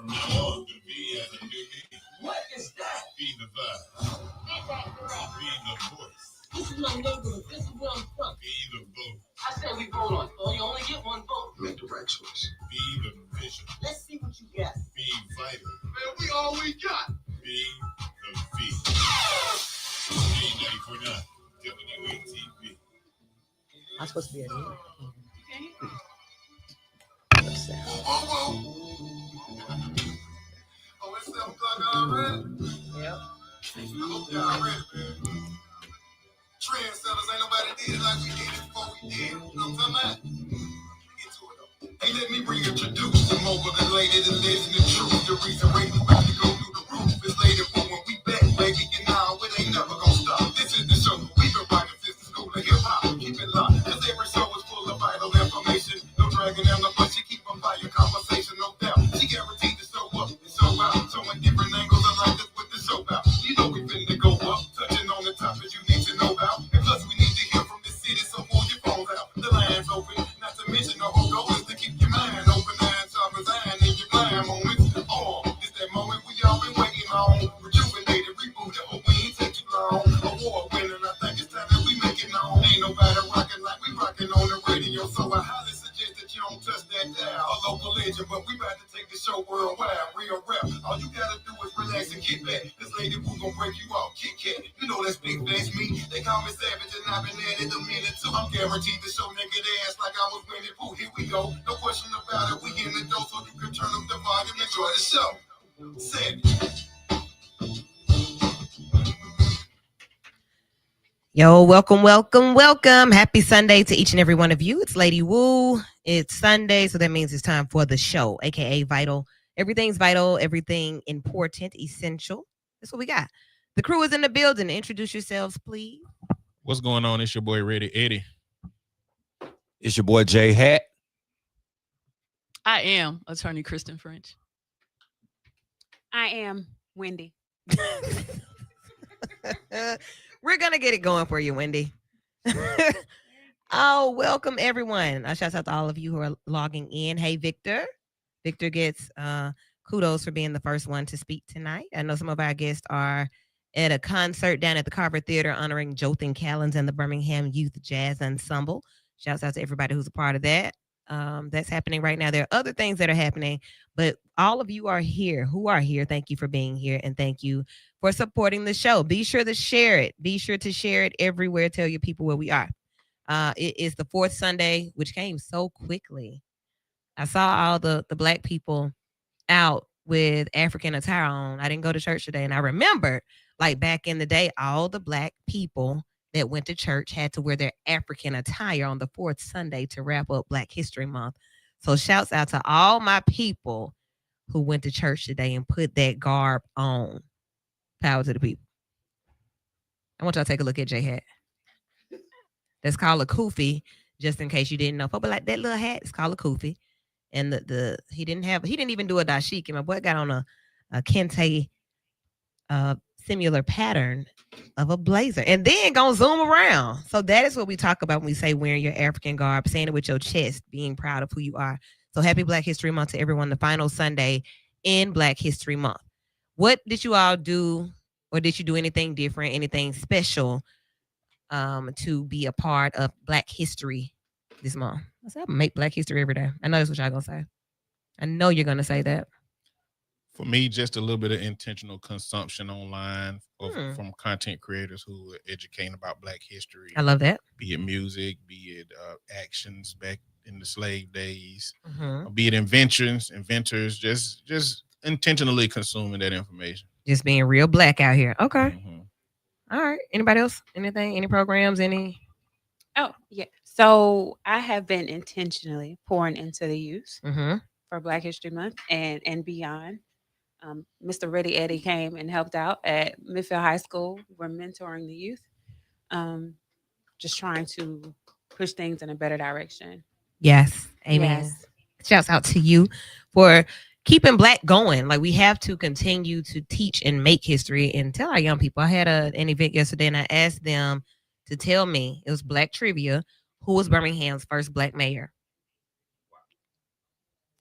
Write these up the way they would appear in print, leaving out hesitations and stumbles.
From now on, the V as a new me. What is that? Be the vibe. Be the voice. This is my neighborhood. This is where I'm from. Be the vote. I said we vote on. Oh, you only get one vote. Make the right choice. Be the vision. Let's see what you got. Be vital. Man, we all we got. Be the V. B94.9 WATV. I'm supposed to be a new. Oh, it's 7 o'clock already? Yep. I hope y'all ready, man. Trendsetters, ain't nobody did it like we did it before we did it. You know what I'm talking about? Get to it, though. Hey, let me reintroduce the mogul, the lady, the legend, the truth. The reason Raven about to go through the roof is later, but when we back, baby, you know, it ain't never gonna stop. This is the show. We've been writing since the school of hip-hop. Keep it locked, cause every show is full of vital information. No dragging down the bus, she keep on fire conversation, no doubt. She guaranteed to show up and show out, showing different angles of life. That's what the show about. You know we finna go up, touching on the topics you need to know about. And plus we need to hear from the city, so pull your phones out. The line's open, not to mention the whole goal is to keep your mind open. Nine choppers, iron in your blind moments. Oh, it's that moment we all been waiting on. Rejuvenated, rebooted, hope we ain't take too long. Award winner, I think it's time that we make it known. Ain't nobody rocking like we rocking on the radio, so I highly suggest that you don't touch that dial. A local legend, but we about to take the show worldwide. Real rap, all you gotta do is relax and get back. This lady who gon' break you off, Kit Kat. You know that's big face me. They call me Savage and I've been at it a minute too. I'm guaranteed to show naked ass like I was Winnie Pooh. Here we go, no question about it. We in the door so you can turn up the volume. Enjoy the show. Savage. Yo, welcome. Happy Sunday to each and every one of you. It's Lady Woo. It's Sunday, so that means it's time for the show, aka Vital. Everything's vital, everything important, essential. That's what we got. The crew is in the building. Introduce yourselves, please. What's going on? It's your boy Ready Eddie. It's your boy Jay Hat. I am Attorney Kristen French. I am Wendy. We're going to get it going for you, Wendy. Oh, welcome, everyone. I shout out to all of you who are logging in. Hey, Victor. Victor gets kudos for being the first one to speak tonight. I know some of our guests are at a concert down at the Carver Theater honoring Jothan Callens and the Birmingham Youth Jazz Ensemble. Shouts out to everybody who's a part of that. That's happening right now. There are other things that are happening, but all of you are here. Who are here? Thank you for being here, and thank you for supporting the show. Be sure to share it. Be sure to share it everywhere. Tell your people where we are. It is the fourth Sunday, which came so quickly. I saw all the Black people out with African attire on. I didn't go to church today, and I remember, like back in the day, all the Black people that went to church had to wear their African attire on the fourth Sunday to wrap up Black History Month. So shouts out to all my people who went to church today and put that garb on. Power to the people. I want y'all to take a look at J Hat. That's called a kufi, just in case you didn't know. But like that little hat is called a kufi. And he didn't even do a dashiki. My boy got on a kente similar pattern of a blazer, and then gonna zoom around. So that is what we talk about when we say wearing your African garb, saying it with your chest, being proud of who you are. So happy Black History Month to everyone. The final Sunday in Black History Month. What did you all do, or did you do anything different, anything special to be a part of Black History this month? I said, I make Black History every day. I know that's what y'all gonna say. I know you're gonna say that. For me, just a little bit of intentional consumption online from content creators who are educating about Black history. I love that. Be it music, be it actions back in the slave days, be it inventors, just intentionally consuming that information. Just being real Black out here. Okay. All right. Anybody else? Anything? Any programs? Any? Oh, yeah. So I have been intentionally pouring into the youth for Black History Month and beyond. Mr. Ready Eddie came and helped out at Midfield High School. We're mentoring the youth, just trying to push things in a better direction. Yes. Amen. Yes. Shouts out to you for keeping Black going. Like, we have to continue to teach and make history and tell our young people. I had an event yesterday, and I asked them to tell me, it was Black trivia, who was Birmingham's first Black mayor?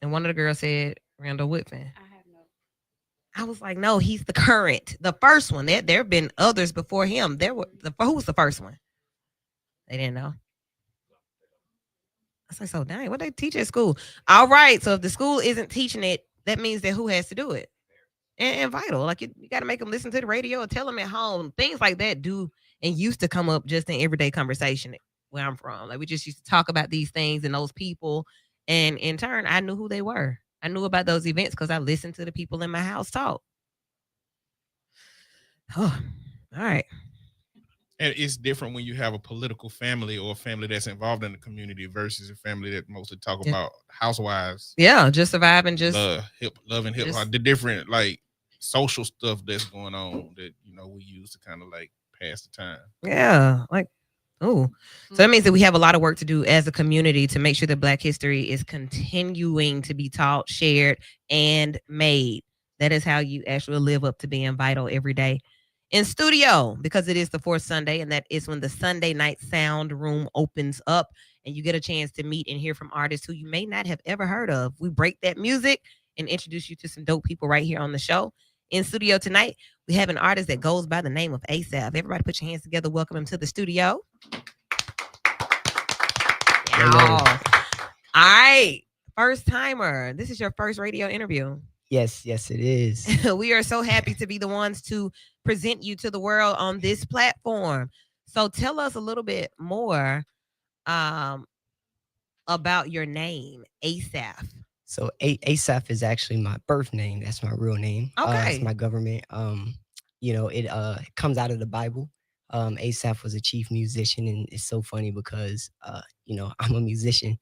And one of the girls said Randall Whitman. I have no I was like, no, he's the current, the first one. There have been others before him. Who was the first one? They didn't know. I was like, so dang, what they teach at school? All right, so if the school isn't teaching it, that means that who has to do it? And Vital, like you got to make them listen to the radio or tell them at home. Things like that do and used to come up just in everyday conversation where I'm from. Like we just used to talk about these things and those people, and in turn, I knew who they were. I knew about those events because I listened to the people in my house talk. Oh, all right. And it's different when you have a political family or a family that's involved in the community versus a family that mostly talk about housewives. Yeah, just surviving, just love and hip hop, the different like social stuff that's going on that we use to kind of like pass the time. Yeah, like so that means that we have a lot of work to do as a community to make sure that Black history is continuing to be taught, shared, and made. That is how you actually live up to being vital every day. In studio, because it is the fourth Sunday, and that is when the Sunday Night Sound Room opens up, and you get a chance to meet and hear from artists who you may not have ever heard of. We break that music and introduce you to some dope people right here on the show. In studio tonight, we have an artist that goes by the name of ASAP. Everybody put your hands together. Welcome him to the studio. All right. First timer. This is your first radio interview. Yes, it is. We are so happy to be the ones to present you to the world on this platform. So tell us a little bit more about your name, ASAP. So ASAP is actually my birth name. That's my real name. Okay. It's my government. It comes out of the Bible. ASAP was a chief musician, and it's so funny because I'm a musician.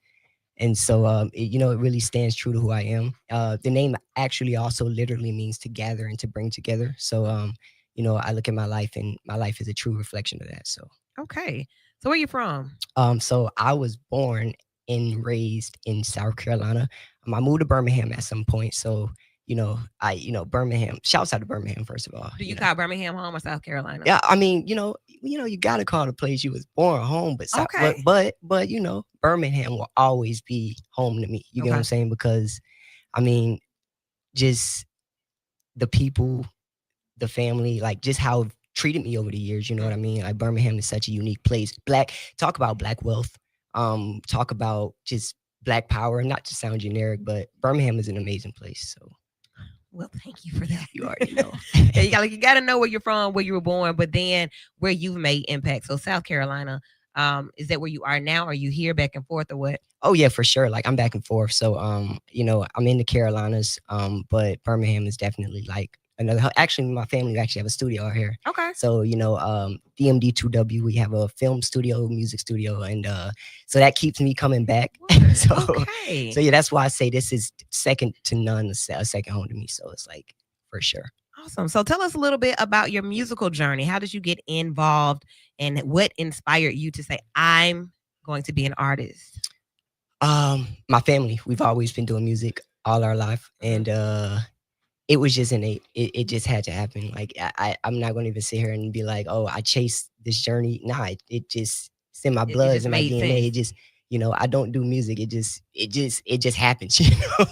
And so, it really stands true to who I am. The name actually also literally means to gather and to bring together. So, I look at my life, and my life is a true reflection of that. So, okay. So where you from? So I was born and raised in South Carolina. I moved to Birmingham at some point. So, Birmingham. Shouts out to Birmingham, first of all. Do you call Birmingham home or South Carolina? Yeah, I mean, you gotta call the place you was born home, but okay. but Birmingham will always be home to me. You get what I'm saying? Because I mean, just the people, the family, like just how it treated me over the years. You know what I mean? Like Birmingham is such a unique place. Talk about Black wealth. Talk about just Black power. Not to sound generic, but Birmingham is an amazing place. So. Well, thank you for that. You already know. You got to know where you're from, where you were born, but then where you've made impact. So South Carolina, is that where you are now? Are you here back and forth or what? Oh yeah, for sure. Like I'm back and forth. So I'm in the Carolinas, but Birmingham is definitely like another. Actually, my family actually have a studio out here. Okay. So DMD2W, we have a film studio, music studio, and so that keeps me coming back. So yeah, that's why I say this is second to none, a second home to me. So it's like for sure. Awesome. So tell us a little bit about your musical journey. How did you get involved, and what inspired you to say, I'm going to be an artist? My family, we've always been doing music all our life, and it was just innate. It just had to happen. Like I'm not going to even sit here and be like, oh, I chased this journey. Nah, it just it's in my blood, it's in my DNA. Sense. It just, I don't do music. It just happens.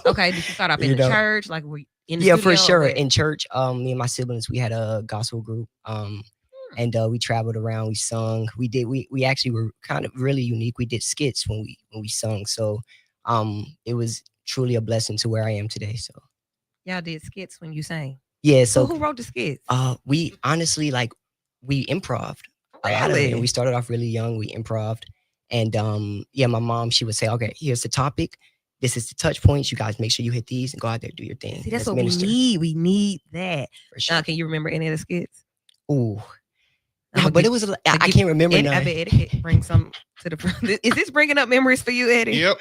Okay. Did you start off in the church? Like were you in the studio, for sure. In church. Me and my siblings, we had a gospel group. And we traveled around. We sung. We actually were kind of really unique. We did skits when we sung. So it was truly a blessing to where I am today. So. Y'all did skits when you sang? Yeah. So who wrote the skits? We honestly we improv'd. Really? A lot of it. And we started off really young. We improv'd. And my mom, she would say, okay, here's the topic. This is the touch points. You guys make sure you hit these and go out there and do your thing. See, that's what minister. We need. We need that. For sure. Can you remember any of the skits? Ooh. No, but it was. I can't remember none. I bet Eddie bring some to the front. Is this bringing up memories for you, Eddie? Yep.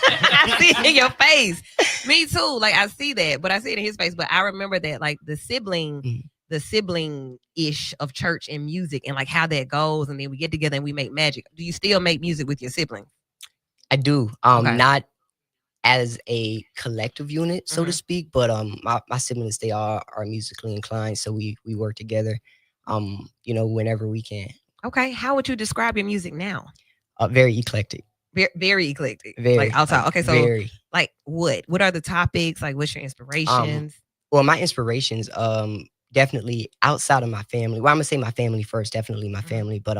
I see it in your face. Me too. Like I see that, but I see it in his face. But I remember that, like the sibling-ish of church and music, and like how that goes, and then we get together and we make magic. Do you still make music with your siblings? I do. Not as a collective unit, so to speak, but my siblings, they are musically inclined, so we work together. Whenever we can. Okay. How would you describe your music now? Very eclectic. Very eclectic. Very. Like outside. Okay. So very. Like what? What are the topics? Like what's your inspirations? Well, my inspirations, definitely outside of my family. Well, I'm gonna say my family first, definitely my family, but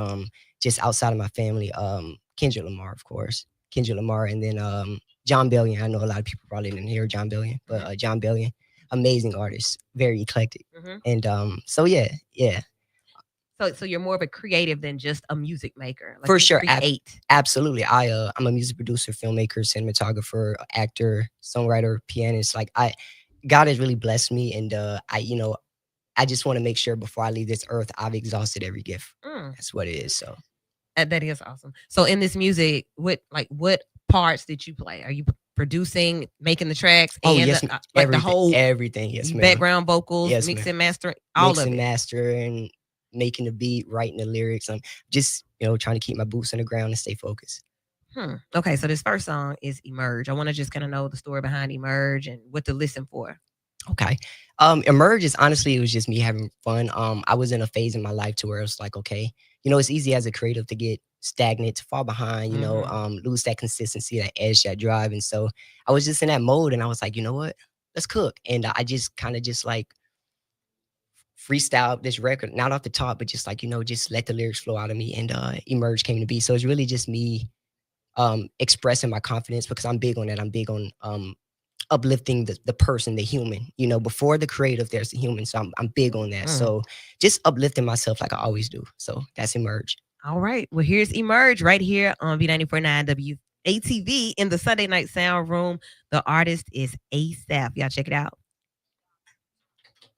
just outside of my family, Kendrick Lamar, of course. Kendrick Lamar, and then John Bellion. I know a lot of people probably didn't hear John Bellion, but John Bellion, amazing artist, very eclectic. And so yeah. So you're more of a creative than just a music maker. Like For you sure. create. Absolutely. I'm a music producer, filmmaker, cinematographer, actor, songwriter, pianist. Like God has really blessed me, and I just want to make sure before I leave this earth, I've exhausted every gift. That's what it is. So that is awesome. So in this music, what parts did you play? Are you producing, making the tracks, oh and yes, the whole everything. Yes, ma'am. background vocals, Yes, mixing, ma'am. mastering, all of Mixing, it. mastering, making the beat, writing the lyrics. I'm just trying to keep my boots on the ground and stay focused. Okay, so this first song is Emerge. I want to just kind of know the story behind Emerge and what to listen for. Okay. Emerge is honestly, it was just me having fun. I was in a phase in my life to where it's like, okay, it's easy as a creative to get stagnant, to fall behind, lose that consistency, that edge, that drive. And so I was just in that mode, and I was like, you know what? Let's cook. And I just kind of just like freestyle this record, not off the top, but just like, just let the lyrics flow out of me, and Emerge came to be. So it's really just me expressing my confidence, because I'm big on that. I'm big on uplifting the person, the human. Before the creative, there's the human. So I'm big on that. So just uplifting myself like I always do. So that's Emerge. All right. Well, here's Emerge right here on V94.9 WATV in the Sunday Night Sound Room. The artist is ASAP. Y'all check it out.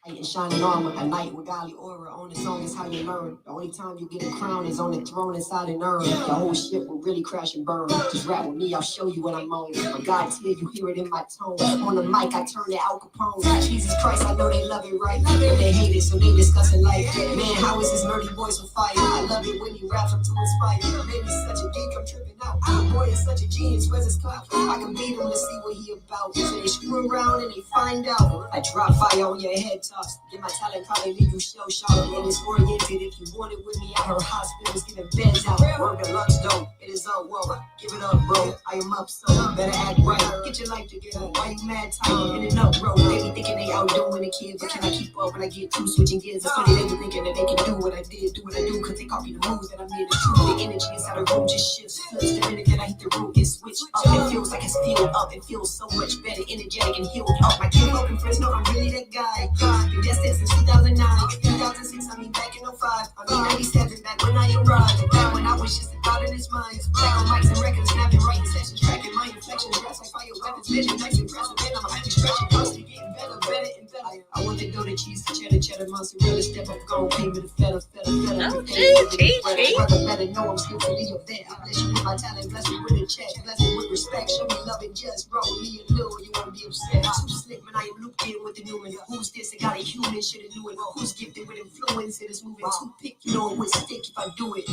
And shining on with a light with godly aura on the song is how you learn. The only time you get a crown is on the throne inside an urn. The whole shit will really crash and burn. Just rap with me, I'll show you what I'm on. When God's here, you hear it in my tone. On the mic, I turn it Al Capone. Jesus Christ, I know they love it, right? And they hate it, so they discussing life. Man, how is this nerdy voice on fire? I love it when he raps, I'm too inspired. Maybe such a geek, I'm tripping out. The boy is such a genius, where's his clout? I can beat him to see what he about. So they screw around and they find out. I drop fire on your head tops. Get my talent, probably leave you shell-shocked. And it's oriented, if you want it with me, I heard hospitals giving beds out. Word of luck, though, it is up, whoa. Give it up, bro, I am up, so better act right. Get your life together, why you mad tight? In and up, bro, they be thinking they outdoing the kid, but can I keep up when I get two switching gears? It's funny, they be thinking that they can do what I did, do what I do, cause they copy the moves that I made. The truth, the energy inside the room just shifts, flips. The minute that I hit the room, get switched up. It feels like it's filled up, it feels so much better, energetic and healed up. My kid welcome friends know I'm really that guy. Been destined since 2009, 2006, I mean back in 05. I mean 97, back when I arrived. Back when I was just a thought in his mind. Back on mics and records, snapping, writing sessions, tracking my inflections, raps like fire weapons, vision, nice and impressive. And I'm happy stretching, constantly getting better, better and better. I want to know the cheese, the cheddar, mozzarella, step up, go, pay me the feta. Oh, cheese. Better know I'm skillfully of that. I bless you with my talent, bless me with a check, bless me with respect, show me love and just roll me a little, you won't be upset. Too slick, man, I am looped in with the new one. Who's this? I got a human, should have knew it. Who's gifted with influence? It is moving too pick, you know it would stick if I do it.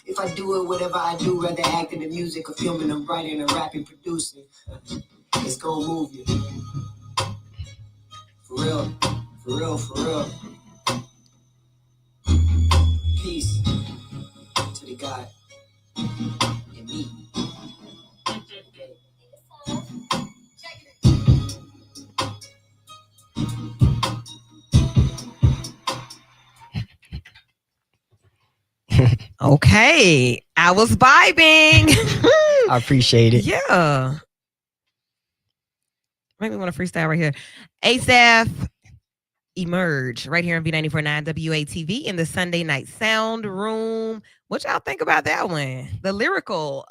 If I do it, whatever I do, rather acting the music or filming or writing or rapping, producing, it's gonna move you. For real, for real, for real. Peace to the God in me. Okay, I was vibing. I appreciate it. Yeah. Make me want to freestyle right here. ASAP Emerge right here on V94.9 WATV in the Sunday Night Sound Room. What y'all think about that one? The lyrical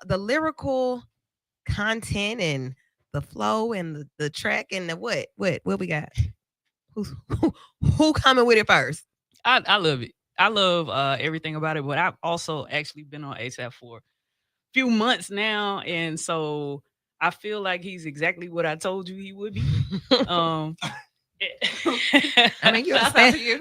content and the flow and the track and the what we got? Who coming with it first? I love it. I love everything about it, but I've also actually been on ASAP for a few months now, and so I feel like he's exactly what I told you he would be. I mean, you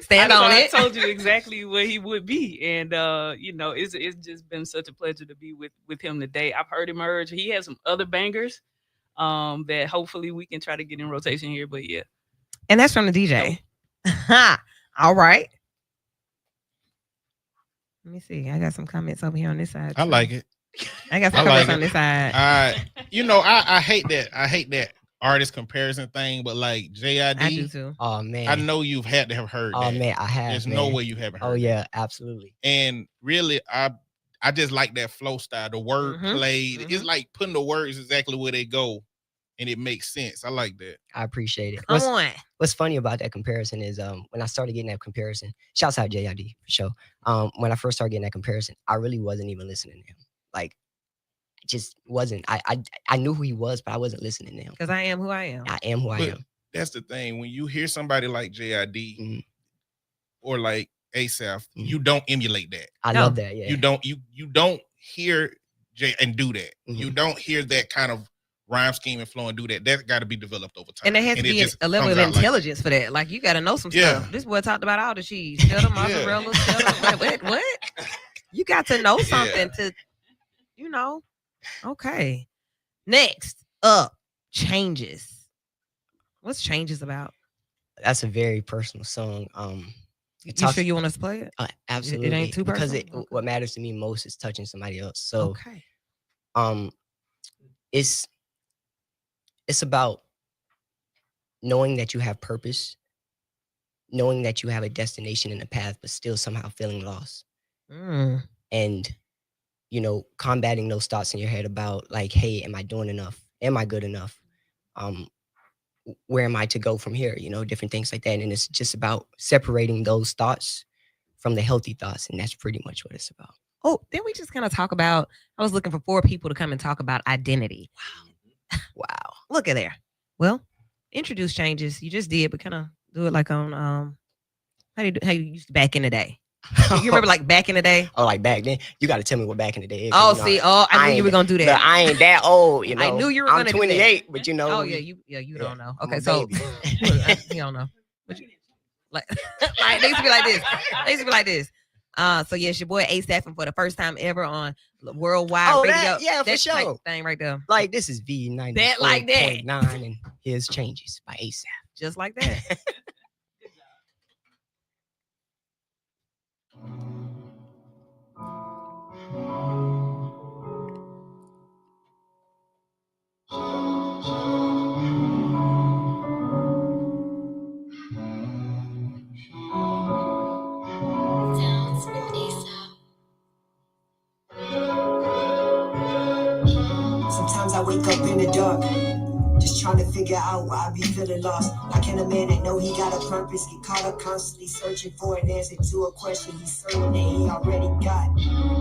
stand on it. I told you exactly what he would be, and it's just been such a pleasure to be with him today. I've heard Emerge. He has some other bangers that hopefully we can try to get in rotation here. But yeah, and that's from the DJ. All right. Let me see. I got some comments over here on this side. I like it. I got some comments on this side. I hate that. I hate that artist comparison thing, but like JID, I do too. Oh man. I know you've had to have heard Oh that. man, I have. There's man. no way you haven't heard. Oh that. yeah, absolutely. And really, I just like that flow style. The word played. It's like putting the words exactly where they go, and it makes sense. I like that. I appreciate it. Come on. What's funny about that comparison is when I started getting that comparison, shouts out JID for sure. When I first started getting that comparison, I really wasn't even listening to him. Like, just wasn't. I knew who he was, but I wasn't listening to him. Because I am who I am. I am who I But am. that's the thing. When you hear somebody like JID or like ASAP, you don't emulate that. I love that. Yeah. You don't hear Jay and do that. You don't hear that kind of rhyme scheme and flow and do that. That's got to be developed over time. And there has to be a level of intelligence for that. Like, you got to know some stuff. This boy talked about all the cheese. Cheddar, mozzarella, cheddar. What? You got to know something to, you know. Okay. Next up, Changes. What's Changes about? That's a very personal song. You sure you want us to play it? Absolutely. It ain't too personal? Because what matters to me most is touching somebody else. So, it's about knowing that you have purpose, knowing that you have a destination and a path, but still somehow feeling lost. And, you know, combating those thoughts in your head about like, hey, am I doing enough? Am I good enough? Where am I to go from here? You know, different things like that. And it's just about separating those thoughts from the healthy thoughts. And that's pretty much what it's about. Oh, then we just kind of talk about, I was looking for 4 people to come and talk about identity. Wow. Look at there. Well, introduce Changes. You just did, but kind of do it like on, how you used to back in the day. You remember like back in the day? Oh, like back then? You got to tell me what back in the day is. Oh, see, I knew you were going to do that. Look, I ain't that old, you know. I knew you were going to do that. I'm 28, but you know. Oh, yeah, you don't know. Okay, so, you don't know. Like, they used to be like this. They used to be like this. So yes, your boy ASAP, and for the first time ever on worldwide radio. For sure. Thing right there. Like, this is V94.9 That like that. and here's Changes by ASAP. Just like that. Sometimes I wake up in the dark, just trying to figure out why I be feeling lost. How can a man that know he got a purpose get caught up constantly searching for an answer to a question he's certain that he already got?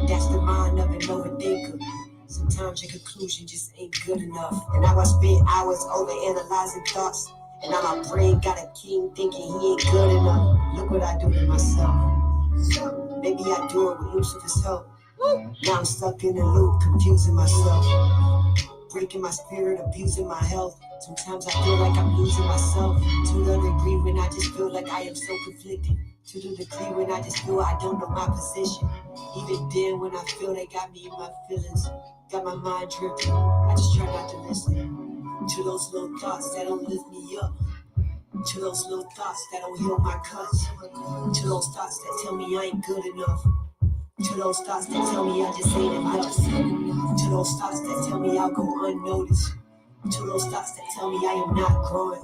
That's the mind of an overthinker. Sometimes your conclusion just ain't good enough. And now I spend hours overanalyzing thoughts, and now my brain got a king thinking he ain't good enough. Look what I do to myself. Maybe I do it with Lucifer's help. Now I'm stuck in a loop, confusing myself, breaking my spirit, abusing my health. Sometimes I feel like I'm losing myself, to the degree when I just feel like I am so conflicted, to the degree when I just feel I don't know my position. Even then, when I feel they got me in my feelings, got my mind drifting, I just try not to listen to those little thoughts that don't lift me up, to those little thoughts that don't heal my cuts, to those thoughts that tell me I ain't good enough, to those thoughts that tell me I just ain't enough, to those thoughts that tell me I'll go unnoticed, to those thoughts that tell me I am not growing.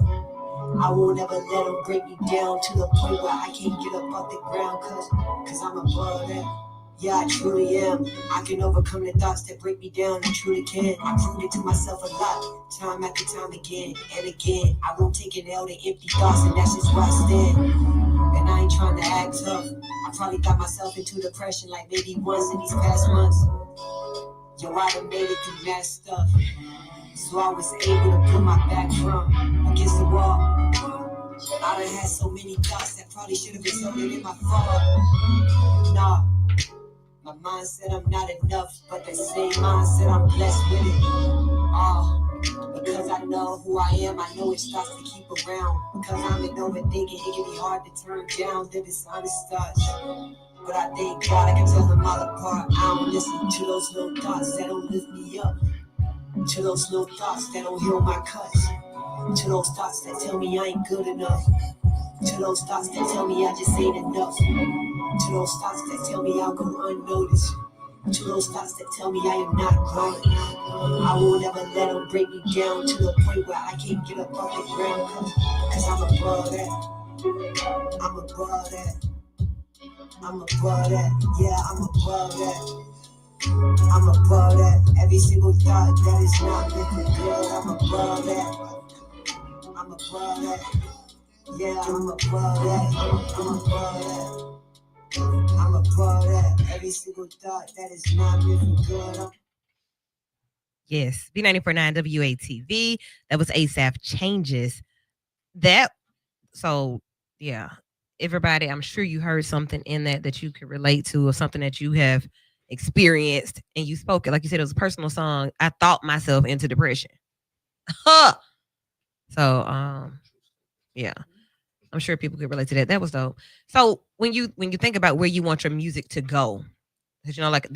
I won't ever let them break me down to the point where I can't get up off the ground, cause I'm above that. Yeah, I truly am. I can overcome the thoughts that break me down. I truly can. I proved it to myself a lot, time after time, again and again. I won't take an L to empty thoughts, and that's just where I stand. And I ain't trying to act tough. I probably got myself into depression like maybe once in these past months. Yo, I done made it through that stuff, so I was able to put my back from against the wall. I done had so many thoughts that probably should have resulted in my fall. Nah. My mind said I'm not enough, but the same mind said I'm blessed with it. Because I know who I am, I know it starts to keep around. Because I'm an overthinking, it can be hard to turn down the dishonest thoughts. But I thank God I can tell them all apart. I don't listen to those little thoughts that don't lift me up, to those little thoughts that don't heal my cuts, to those thoughts that tell me I ain't good enough, to those thoughts that tell me I just ain't enough, to those thoughts that tell me I'll go unnoticed, To those thoughts that tell me I am not growing, I will never let them break me down to the point where I can't get up off the ground. Cause I'm above that. I'm above that. I'm above that. Yeah, I'm above that. I'm above that. Every single thought that is not looking good, I'm above that. I'm above that. Yeah, I'm above that. I'm above that. I'm above that. Every single thought that is not looking good. Yes, B94.9 WATV. That was ASAP Changes. That, so yeah, everybody, I'm sure you heard something in that you could relate to, or something that you have experienced, and you spoke it. Like you said, it was a personal song. I thought myself into depression. Huh. So, yeah, I'm sure people could relate to that. That was dope. So when you think about where you want your music to go, because like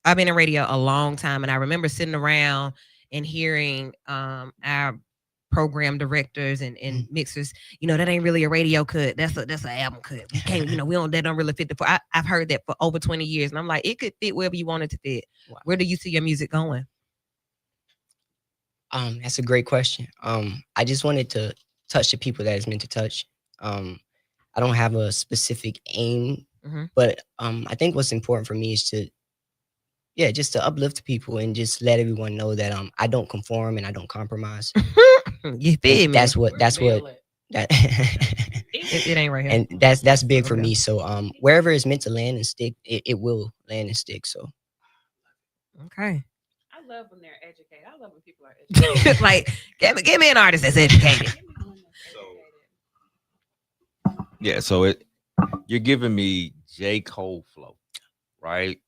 I've been in radio a long time, and I remember sitting around and hearing our program directors and mixers, that ain't really a radio cut. That's an album cut. We can't, that don't really fit the. I've heard that for over 20 years, and I'm like, it could fit wherever you want it to fit. Wow. Where do you see your music going? That's a great question. I just wanted to touch the people that it's meant to touch. I don't have a specific aim, but I think what's important for me is just to uplift people and just let everyone know that I don't conform and I don't compromise. You feel me? That's what that it ain't right here. And that's big for me. So wherever it's meant to land and stick, it will land and stick. So okay. I love when they're educated. I love when people are educated. Like, give me an artist that's educated. Yeah, so you're giving me J. Cole flow, right?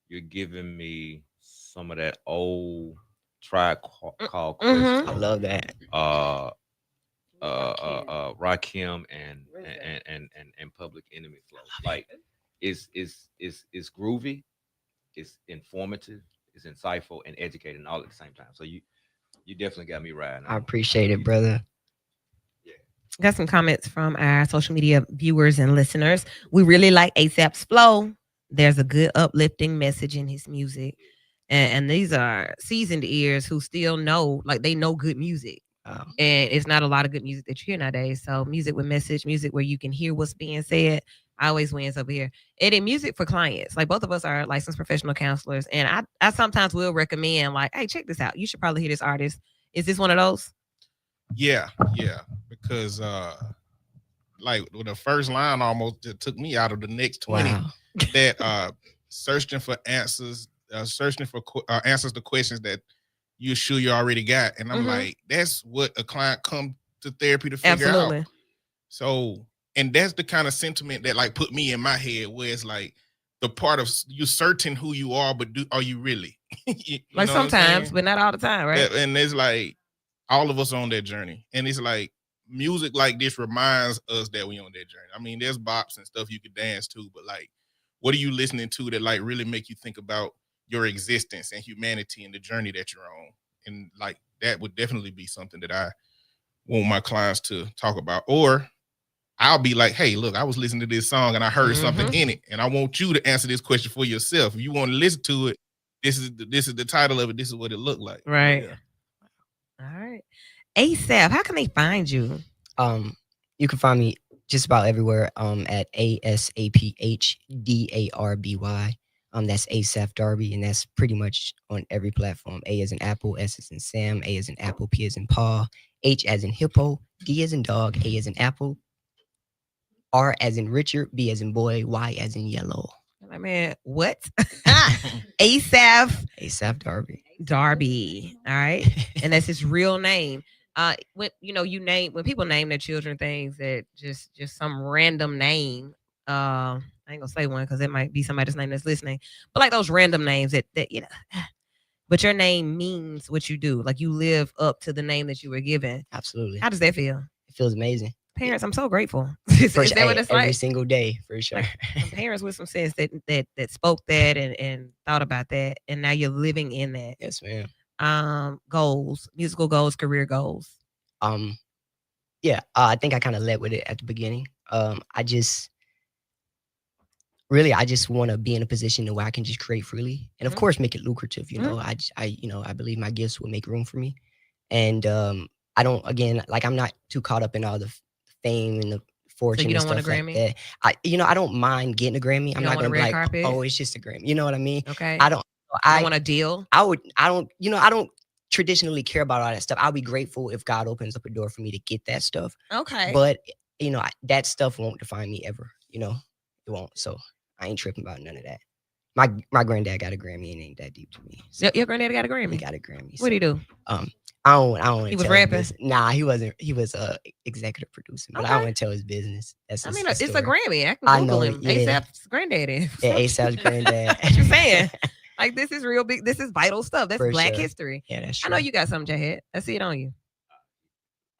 You're giving me some of that old Tribe Called Quest. I love that. Rakim and Public Enemy flow. Like it's groovy, it's informative, it's insightful, and educating all at the same time. So you definitely got me riding. I appreciate it, brother. Got some comments from our social media viewers and listeners. We really like ASAP's flow. There's a good uplifting message in his music. And these are seasoned ears who still know, like they know good music. And it's not a lot of good music that you hear nowadays. So music with message, music where you can hear what's being said, always wins over here. And in music for clients, like both of us are licensed professional counselors. And I sometimes will recommend, like, hey, check this out. You should probably hear this artist. Is this one of those? Yeah. Because like the first line almost took me out of the next 20. Wow. That searching for answers to questions that you're sure you already got. And I'm like, that's what a client come to therapy to figure out. So, and that's the kind of sentiment that like put me in my head, where it's like the part of you certain who you are, but are you really? you like sometimes, but not all the time, right? And it's like all of us on that journey. And it's like music like this reminds us that we on that journey. I mean, there's bops and stuff you could dance to, but like, what are you listening to that like really make you think about your existence and humanity and the journey that you're on? And like, that would definitely be something that I want my clients to talk about. Or I'll be like, hey, look, I was listening to this song and I heard something in it. And I want you to answer this question for yourself. If you want to listen to it, this is the title of it. This is what it looked like. Right. Yeah. All right. ASAP, how can they find you? You can find me just about everywhere at ASAPHDARBY. That's ASAP Darby, and that's pretty much on every platform. A as in Apple, S as in Sam, A as in Apple, P as in Paul, H as in Hippo, D as in Dog, A as in Apple, R as in Richard, B as in Boy, Y as in Yellow. I mean, what? ASAP Darby. All right. And that's his real name. When when people name their children things that just some random name, I ain't gonna say one because it might be somebody's name that's listening, but like those random names that but your name means what you do. Like you live up to the name that you were given. Absolutely. How does that feel? It feels amazing. Parents, I'm so grateful. Is that what it's every like? Single day, for sure. Like, parents with some sense that spoke that and thought about that, and now you're living in that. Yes, ma'am. Goals, musical goals, career goals. I think I kind of led with it at the beginning. I just really, I just want to be in a position where I can just create freely, and of Mhm. course, make it lucrative. You Mhm. know, I believe my gifts will make room for me, and I don't, again, like, I'm not too caught up in all the fame and the fortune you and don't want a stuff like Grammy? that. I don't mind getting a Grammy. I'm don't not want a gonna be red like, carpet? oh, it's just a Grammy. You know what I mean? Okay. I don't. I don't want a deal. I don't traditionally care about all that stuff. I'll be grateful if God opens up a door for me to get that stuff. Okay. But that stuff won't define me ever. It won't. So I ain't tripping about none of that. My granddad got a Grammy and it ain't that deep to me. So Your granddaddy got a he Grammy. got a Grammy. What'd he do? I don't. He was rapping? Nah, he wasn't. He was a executive producer, but I Okay. don't want to tell his business. That's I mean, his it's a story. Grammy. I can I Google know, him. yeah. ASAP's granddaddy. Yeah, ASAP's granddad. What you saying? Like, this is real big. This is vital stuff. That's For Black sure. history. Yeah, that's I true. know you got something, Jahed. I see it on you.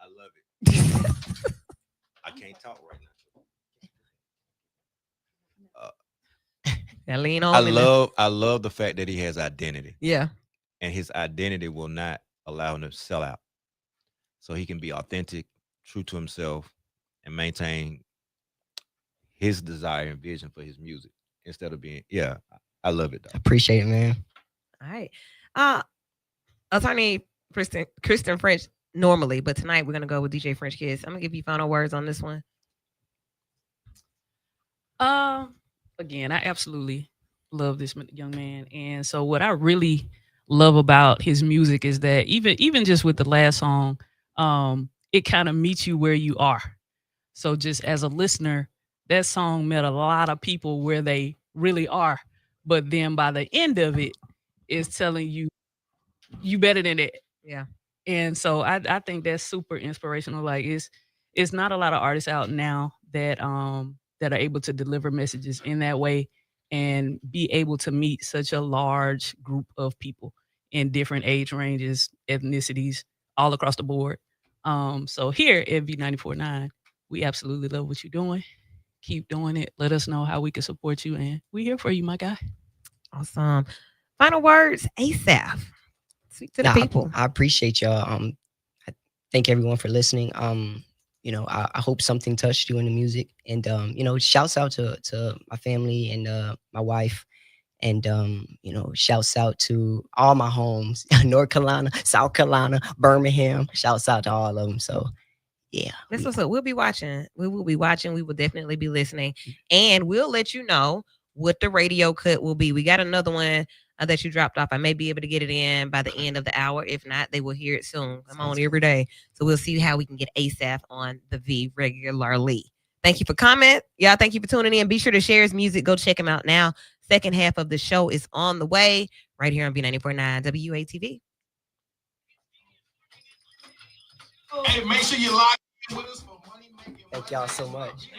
I love it. I can't talk right now. Now lean on I me now. love the fact that he has identity, Yeah. and his identity will not allow him to sell out. So he can be authentic, true to himself, and maintain his desire and vision for his music instead of being. Yeah, I love it. Though. Appreciate it, man. All right. Attorney Kristen French normally, but tonight we're gonna go with DJ French Kiss. I'm gonna give you final words on this one. Again, I absolutely love this young man, and so what I really love about his music is that even just with the last song, it kind of meets you where you are. So just as a listener, that song met a lot of people where they really are, but then by the end of it, it's telling you better than that. Yeah. And so I think that's super inspirational. Like it's not a lot of artists out now that are able to deliver messages in that way and be able to meet such a large group of people in different age ranges, ethnicities, all across the board. So here at V94.9, we absolutely love what you're doing. Keep doing it. Let us know how we can support you, and we're here for you, my guy. Awesome. Final words, ASAP. Speak to the people. I appreciate y'all. I thank everyone for listening. I hope something touched you in the music, and shouts out to my family and my wife, and shouts out to all my homes, North Carolina, South Carolina, Birmingham. Shouts out to all of them. So yeah, That's what's up. We'll be watching. We will be watching. We will definitely be listening, and we'll let you know what the radio cut will be. We got another one that you dropped off. I may be able to get it in by the end of the hour. If not, they will hear it soon. I'm on every day. So we'll see how we can get ASAP on the V regularly. Thank you for coming. Y'all, thank you for tuning in. Be sure to share his music. Go check him out now. Second half of the show is on the way right here on V94.9 WATV. Hey, make sure you lock in with us for money making. thank y'all so much.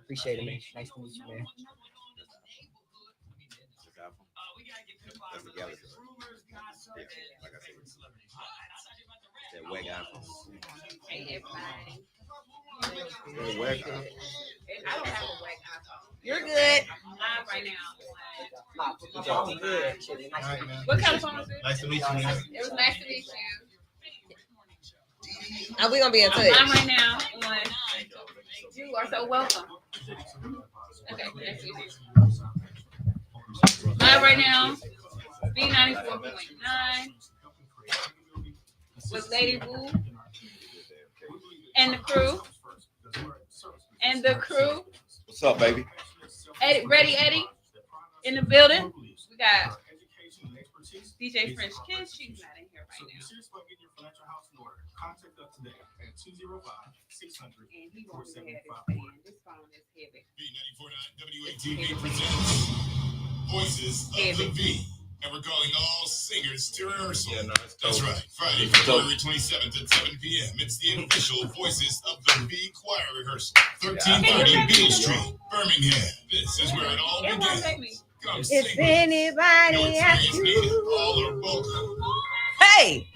Appreciate it, man. Nice to meet you, man. That's the Galaxy. Yeah, like I said, it's that wag iPhone. Hey, everybody. That wag iPhone. I don't have a wake iPhone. You're good. Live right now. What kind of phone is it? Nice to meet you, man. It was nice to meet you. We're going to be in I'm touch. live right now. You are so welcome. Okay, nice to meet you. Live right now. B94.9 with Lady Wu and the crew. What's up, baby? Eddie in the building. We got DJ French Kiss. She's not in here right now. Contact us today at 205-600. And he won't have this fan. This phone is heavy. V94.9 WATV presents Voices of the V. And we're calling all singers to rehearsal. Yeah, no, that's right. Friday, February 27th at 7 p.m. It's the official Voices of the V choir rehearsal. 1330 Beale Street, Birmingham. This is where it all It won't take begins. me. Come If sing with us. No anybody asks experience needed. you, All are welcome. hey,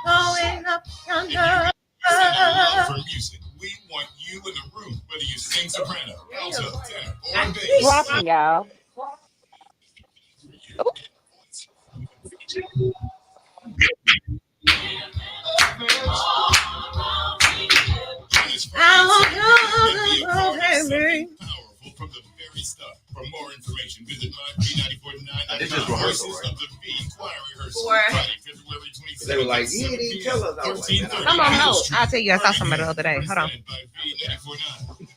going up yonder. If you have love for music, we want you in the room, whether you sing soprano, alto, tenor, or bass. Dropping, y'all. Join us Friday and Saturday at the Aquarium 7 Power from the very start. For more information, visit myv949.com. This is rehearsal, Voices right? of the V choir rehearsal. For- Friday, February 27th. They were like, at you didn't 7 even p.m., tell us. I was like, 1330 Come on, no. Middle Street. I'll tell you. I saw somebody the other day. Hold on. Presented by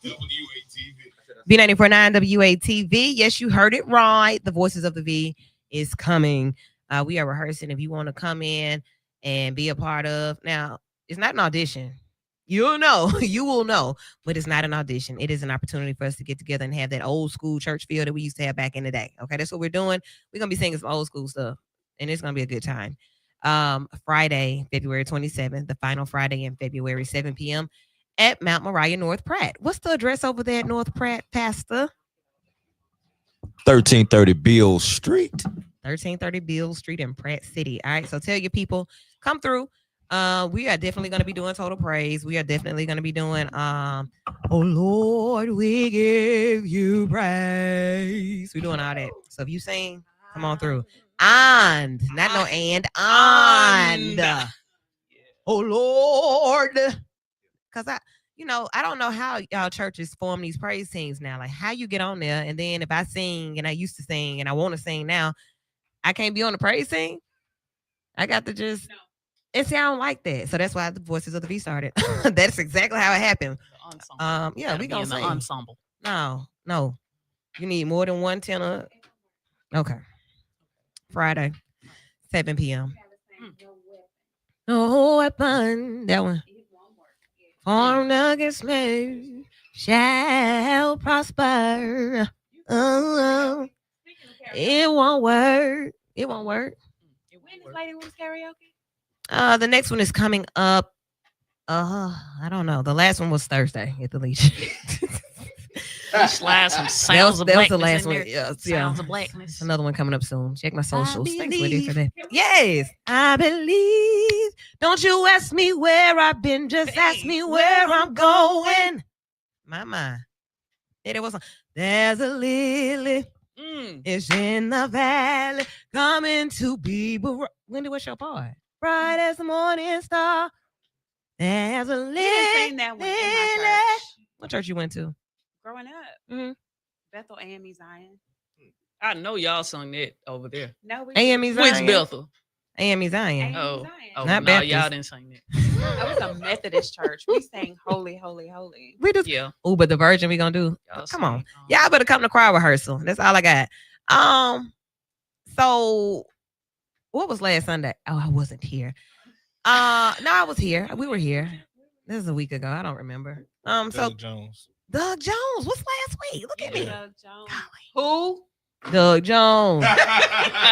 V949 WATV. B94.9 WATV. Yes, you heard it right. The Voices of the V is coming. We are rehearsing. If you want to come in and be a part of, now it's not an audition. You'll know, you will know, but it's not an audition. It is an opportunity for us to get together and have that old school church feel that we used to have back in the day. Okay, that's what we're doing. We're gonna be singing some old school stuff, and it's gonna be a good time. Friday, February 27th, the final Friday in February, 7 p.m. at Mount Moriah, North Pratt. What's the address over there at North Pratt, Pastor? 1330 Beale Street. 1330 Beale Street in Pratt City. All right, so tell your people, come through. We are definitely going to be doing total praise. We are definitely going to be doing oh Lord, we give you praise. We're doing all that. So if you sing, come on through. And not no and oh Lord, because I don't know how y'all churches form these praise teams now. Like how you get on there, and then if I sing and I used to sing and I want to sing now, I can't be on the praise team. I got to just. And see, I don't like that. So that's why the Voices of the V started. That's exactly how it happened. Yeah, we gonna sing. Ensemble. No. You need more than one tenor. Okay. Friday, 7 p.m. No weapon. That one. Formed against me shall prosper. Oh, it won't work. It won't work. When is Lady Who's karaoke? The next one is coming up. I don't know. The last one was Thursday at the Legion. Slide some sounds of that was blackness the last in one. there. Yeah, Sounds of blackness. Another one coming up soon. Check my socials. Thanks for believe. for that. Yes, I believe. Don't you ask me where I've been. Just ask me where I'm going. My mind. Yeah, there was a. There's a lily. It's in the valley, coming to be. Wendy, what's your part? Bright as the morning star. There's a lily. You didn't sing that one in my church. What church you went to? Growing up. Mm-hmm. Bethel AME Zion. I know y'all sung that over there. No, we AME Zion. Which Bethel? AME Zion. Oh, Not no, Baptist. y'all didn't sing that. That was a Methodist church. We sang Holy, Holy, Holy. We just Yeah. Oh, but the Virgin we gonna do. Y'all Come on. sang, Y'all better come to choir rehearsal. That's all I got. So what was last Sunday? Oh, I wasn't here. No, I was here. We were here. This is a week ago. I don't remember. So Doug Jones. Doug Jones. What's last week? Look at me. Doug Jones. Who? Doug Jones.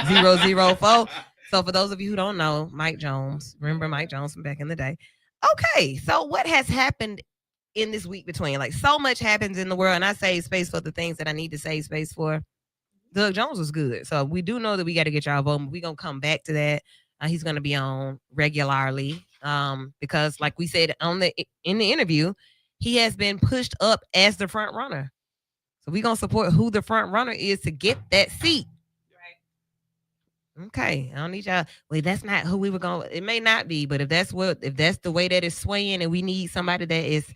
004. So for those of you who don't know, Mike Jones. Remember Mike Jones from back in the day. Okay, so what has happened in this week between? Like so much happens in the world, and I save space for the things that I need to save space for. Doug Jones was good. So we do know that we got to get y'all voting. We're going to come back to that. He's going to be on regularly because like we said in the interview, he has been pushed up as the front runner. So we're going to support who the front runner is to get that seat. Right. Okay. I don't need y'all. Wait, that's not who we were going. It may not be, but if that's the way that it's swaying and we need somebody that is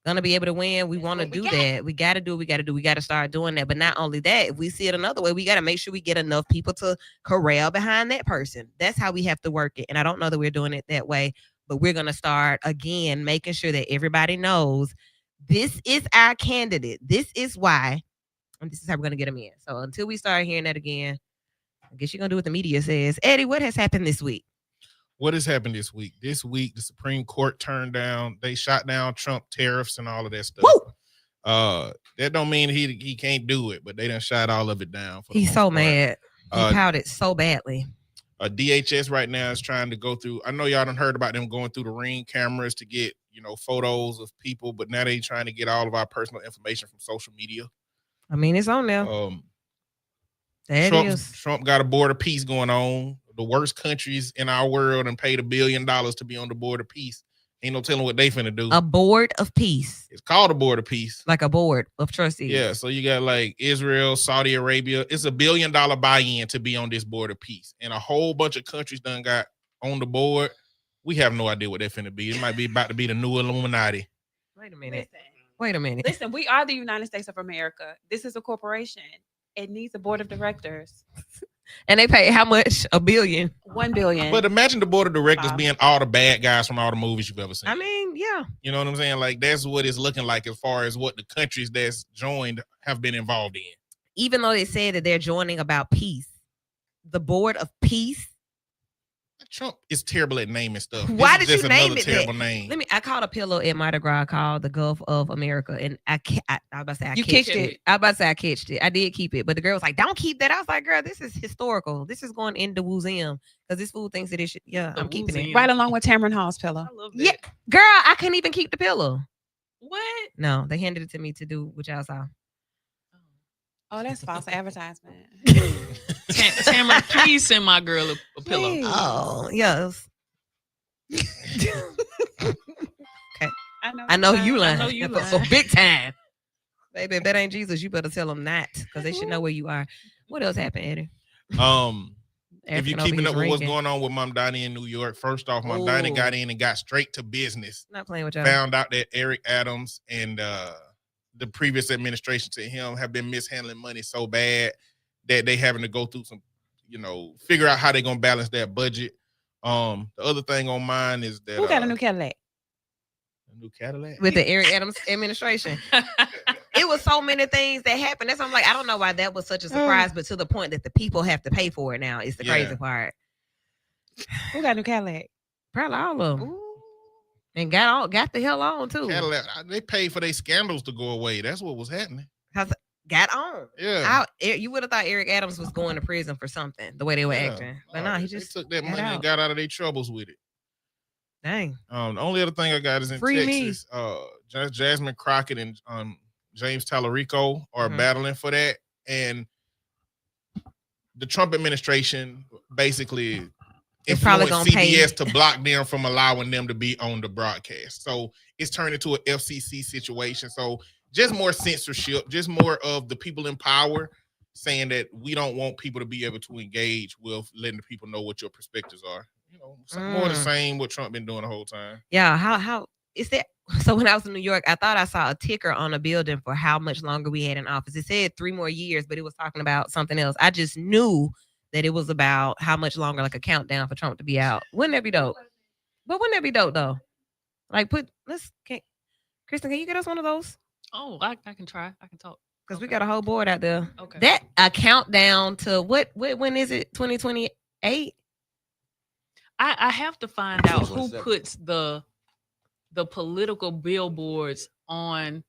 going to be able to win, we want to do that. We got to do. We got to start doing that. But not only that, if we see it another way, we got to make sure we get enough people to corral behind that person. That's how we have to work it. And I don't know that we're doing it that way, but we're going to start again, making sure that everybody knows this is our candidate. This is why, and this is how we're going to get them in. So until we start hearing that again, I guess you're going to do what the media says. Eddie, what has happened this week? What has happened this week? This week, the Supreme Court they shot down Trump tariffs and all of that stuff. Woo! That don't mean he can't do it, but they done shot all of it down. He's so mad. He pouted so badly. DHS right now is trying to go through. I know y'all done heard about them going through the Ring cameras to get, photos of people, but now they trying to get all of our personal information from social media. I mean, it's on there. Trump got a board of peace going on. The worst countries in our world and paid $1 billion to be on the board of peace. Ain't no telling what they finna do. A board of peace. It's called a board of peace. Like a board of trustees. Yeah, so you got like Israel, Saudi Arabia. It's $1 billion buy-in to be on this board of peace. And a whole bunch of countries done got on the board. We have no idea what that finna be. It might be about to be the new Illuminati. Wait a minute. Wait a minute. Listen, we are the United States of America. This is a corporation. It needs a board of directors. And they pay how much? $1 billion. $1 billion. But imagine the board of directors Wow. being all the bad guys from all the movies you've ever seen. I mean, yeah. You know what I'm saying? Like, that's what it's looking like as far as what the countries that's joined have been involved in. Even though they said that they're joining about peace, the board of peace. Trump is terrible at naming stuff. Why This did is you just name another it that? terrible name. I caught a pillow at Mardi Gras called the Gulf of America, and I was about to say I You catched kicked it. I was about to say I catched it. I did keep it, but the girl was like, "Don't keep that." I was like, "Girl, this is historical. This is going in the museum because this fool thinks that it should." Yeah, The I'm keeping it. museum. Right along with Tamron Hall's pillow. I love that. Yeah, girl, I couldn't even keep the pillow. What? No, they handed it to me to do what y'all saw. Oh, that's false advertisement. Tamara, please send my girl a pillow. Please. Oh, yes. I I know you lying. know you So lying. big time. Baby, if that ain't Jesus, you better tell them that because they should know where you are. What else happened, Eddie? If African you're over keeping his up with what's ringing. going on with Mom Donnie in New York, first off, Mom Donnie Ooh. got in and got straight to business. Not playing with y'all. Found out that Eric Adams and the previous administration to him have been mishandling money so bad that they having to go through some, figure out how they're gonna balance that budget. The other thing on mine is that Who got a new Cadillac? a new Cadillac. With the Eric Adams administration. It was so many things that happened. That's why I'm like, I don't know why that was such a surprise, but to the point that the people have to pay for it now is the crazy Yeah. part. Who got a new Cadillac? Probably all of them. Ooh. And got the hell on too. Cadillac, they paid for their scandals to go away. That's what was happening. Got on. Yeah. You would have thought Eric Adams was going to prison for something, the way they were Yeah. acting. But no, he They just took that got money and out. got out of their troubles with it. Dang. The only other thing I got is in Free me. Texas. Jasmine Crockett and James Tallarico are Mhm. battling for that, and the Trump administration basically It's probably influenced gonna pay- CBS to block them from allowing them to be on the broadcast. So it's turned into an FCC situation. So just more censorship, just more of the people in power saying that we don't want people to be able to engage with letting the people know what your perspectives are. More of the same what Trump been doing the whole time. Yeah, how is that? So when I was in New York, I thought I saw a ticker on a building for how much longer we had in office. It said 3 more years, but it was talking about something else. I just knew that it was about how much longer, like a countdown for Trump to be out. Wouldn't that be dope? But wouldn't that be dope though? Like Kristen, can you get us one of those? Oh, I can try. I can talk. Because we got a whole board out there. Okay. That a countdown to when is it? 2028? I have to find out who 2027. puts the political billboards on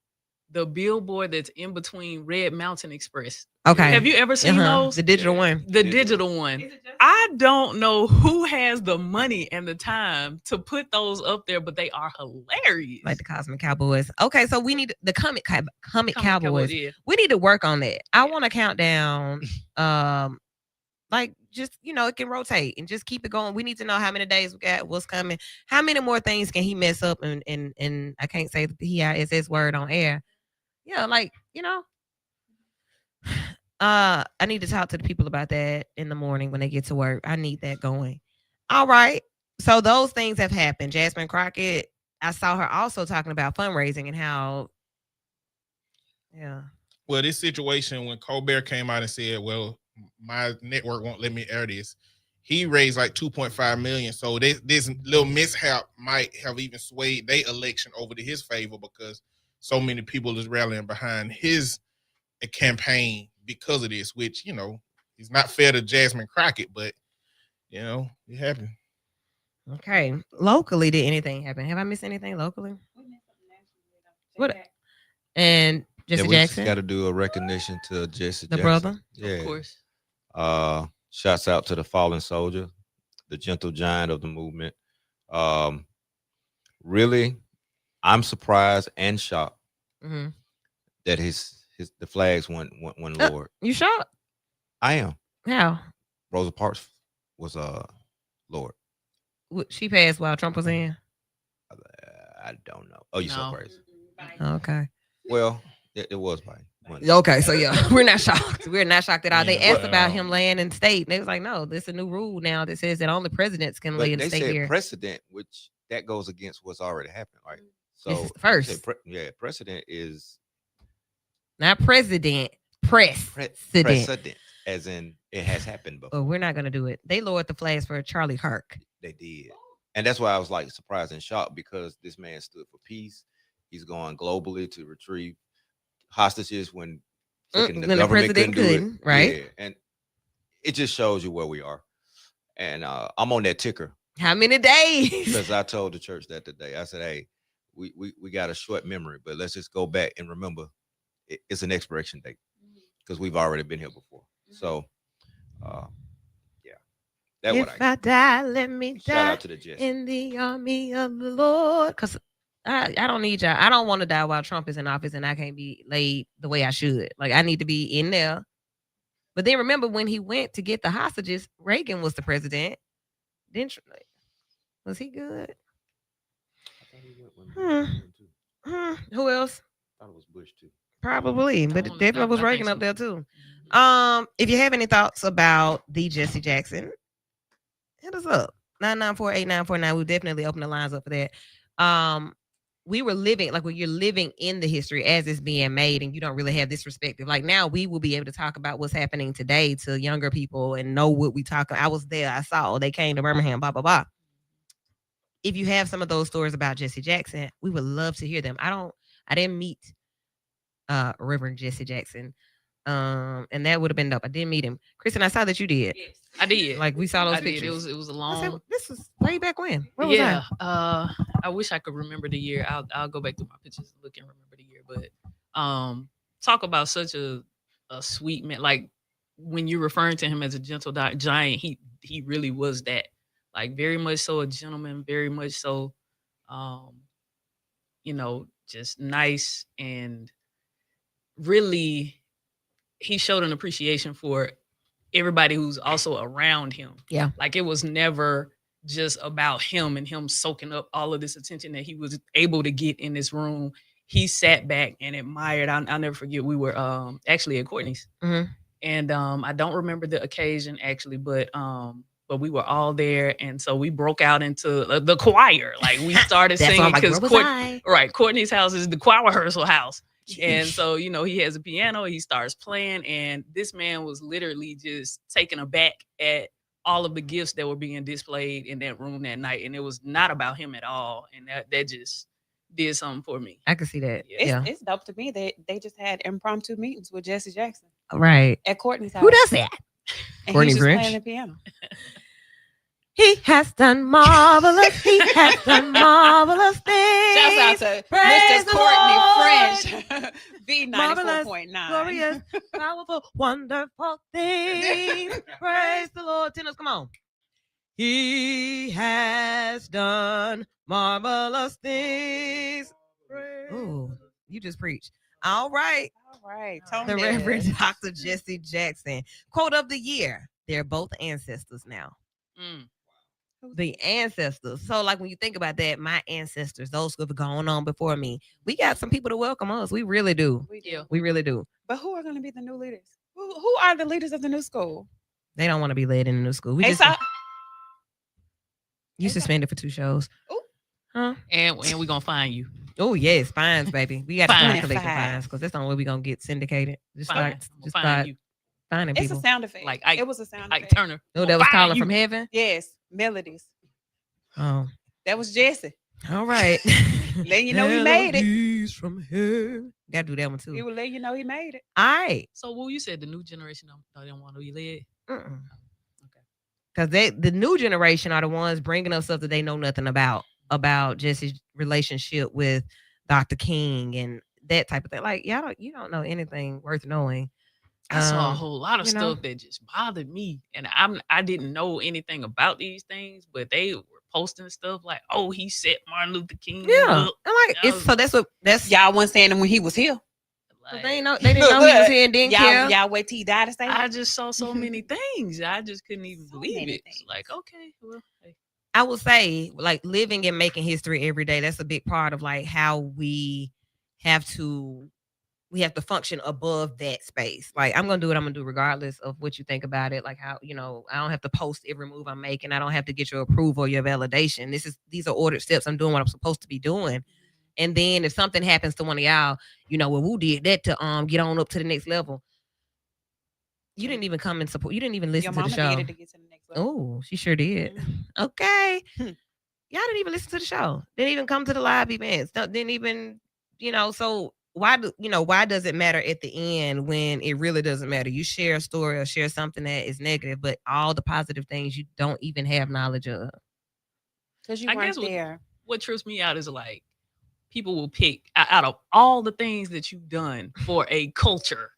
the billboard that's in between Red Mountain Express. Okay. Have you ever seen those? The digital one. The digital one. I don't know who has the money and the time to put those up there, but they are hilarious. Like the Cosmic Cowboys. Okay, so we need the Comic Cowboys. Yeah. We need to work on that. I want to count down. Like just it can rotate and just keep it going. We need to know how many days we got, what's coming, how many more things can he mess up, and I can't say the PISS word on air. Yeah, I need to talk to the people about that in the morning when they get to work. I need that going. All right. So those things have happened. Jasmine Crockett, I saw her also talking about fundraising and how, yeah. Well, this situation when Colbert came out and said, well, my network won't let me air this, he raised like 2.5 million. So this little mishap might have even swayed their election over to his favor because so many people is rallying behind his campaign because of this, which, is not fair to Jasmine Crockett, but, it happened. Okay. Locally, did anything happen? Have I missed anything locally? What? And Jesse we Jackson, got to do a recognition to Jesse the Jackson. brother. Yeah. Of course. Shouts out to the fallen soldier, the gentle giant of the movement. Really, I'm surprised and shocked Mm-hmm. that the flags went lower. You shot? I am. How? Rosa Parks was lowered. She passed while Trump was in. I don't know. Oh, you so No. crazy. Okay. Well, it was by one. Okay, so yeah, we're not shocked. We're not shocked at all. They Yeah, asked but, about him laying in state. And they was like, no, there's a new rule now that says that only presidents can But lay in they state said here. precedent, which that goes against what's already happened, right? So This is you say first. precedent is Not president, precedent. precedent, as in it has happened before. Well, we're not gonna do it. They lowered the flags for Charlie Kirk. They did. And that's why I was like surprised and shocked, because this man stood for peace. He's going globally to retrieve hostages when freaking when the government president couldn't do couldn't, it. right? Yeah. And it just shows you where we are. And I'm on that ticker How many days? because I told the church that today. I said, hey, we got a short memory, but let's just go back and remember it's an expiration date because we've already been here before. So yeah. That's what If I die, let me shout die out to the Jets. in the army of the Lord. Because I don't need y'all. I don't want to die while Trump is in office and I can't be laid the way I should. Like, I need to be in there. But then remember when he went to get the hostages, Reagan was the president. Didn't was he good? Who else? I thought it was Bush too. Probably, but it wanna definitely stop. was I think Reagan up so. there too. Mhm. If you have any thoughts about the Jesse Jackson, hit us up. 994-8949. We'll definitely open the lines up for that. We were living, like when you're living in the history as it's being made and you don't really have this perspective. Like now we will be able to talk about what's happening today to younger people and know what we talk. I was there, I saw, they came to Birmingham, blah, blah, blah. If you have some of those stories about Jesse Jackson, we would love to hear them. I didn't meet Reverend Jesse Jackson. And that would have been dope. I didn't meet him. Kristen, I saw that you did. Yes, I did. Like we saw those I did. pictures. It was a I long. said, this was way back when. Where was Yeah. I? I wish I could remember the year. I'll go back through my pictures and look and remember the year. But talk about such a sweet man. Like when you're referring to him as a gentle giant, he really was that. Like very much so a gentleman, very much so just nice, and really he showed an appreciation for everybody who's also around him. Yeah. Like it was never just about him and him soaking up all of this attention that he was able to get in this room. He sat back and admired. I'll never forget. We were actually at Courtney's, and I don't remember the occasion actually, but we were all there, and so we broke out into the choir. Like we started singing because Courtney's house is the choir rehearsal house. And so, he has a piano, he starts playing, and this man was literally just taken aback at all of the gifts that were being displayed in that room that night. And it was not about him at all. And that just did something for me. I can see that. It's dope to me that they just had impromptu meetings with Jesse Jackson. Right. At Courtney's house. Who does that? And Courtney he's just Grinch? playing the piano. He has done marvelous. He has done marvelous things. Shouts out to Praise Mr. the Courtney Lord. French. V Marvelous, 94.9. glorious, powerful, wonderful things. Praise the Lord. Tenors, come on. He has done marvelous things. Oh, you just preached. All right. All right. Tone The deaf. Reverend Dr. Jesse Jackson. Quote of the year. They're both ancestors now. The ancestors. So, like when you think about that, my ancestors, those who have gone on before me, we got some people to welcome us. We really do. We do. We really do. But who are going to be the new leaders? Who are the leaders of the new school? They don't want to be led in the new school. We Hey, just so- you suspended for 2 shows. Ooh. Huh? And we're gonna find you. Oh yes, fines, baby. We got to Fine. start collecting Fine. fines because that's the only way we're gonna get syndicated. Just Fine. start, I'm just gonna find start you. finding It's people. a sound effect. Like Ike- it was a sound Ike effect. Turner. Oh, that was Find calling you. from heaven. Yes, melodies. Oh, That was Jesse. all right. Letting you know he made it. Melodies from heaven. Got to do that one He too. will let you know he made it. All right. So, well, you said the new generation don't want to be led. Okay. Okay. Because the new generation are the ones bringing us stuff that they know nothing about Jesse's relationship with Dr. King and that type of thing. Like, you don't know anything worth knowing. I saw a whole lot of you know? stuff that just bothered me, and I didn't know anything about these things, but they were posting stuff like, "Oh, he set Martin Luther King Yeah. up." I'm like, That was- that's Y'all wasn't saying him when he was here. so Like, they didn't know he was here and didn't care. Y'all wait till he died to say I that. just saw so many things. I just couldn't even So believe many it. things. Like, okay, well, hey. I would say like living and making history every day. That's a big part of like how we have to function above that space. Like I'm gonna do what I'm gonna do regardless of what you think about it. Like how, I don't have to post every move I'm making. I don't have to get your approval or your validation. These are ordered steps. I'm doing what I'm supposed to be doing. And then if something happens to one of y'all, well, Woo did that to get on up to the next level. You didn't even come and support. You didn't even listen Your to the mama show. did it to get to the next level. Oh, she sure did. Okay. Y'all didn't even listen to the show. Didn't even come to the live events. Didn't even, so why does it matter at the end when it really doesn't matter? You share a story or share something that is negative, but all the positive things you don't even have knowledge of. Because you I weren't guess there. What trips me out is like people will pick out of all the things that you've done for a culture,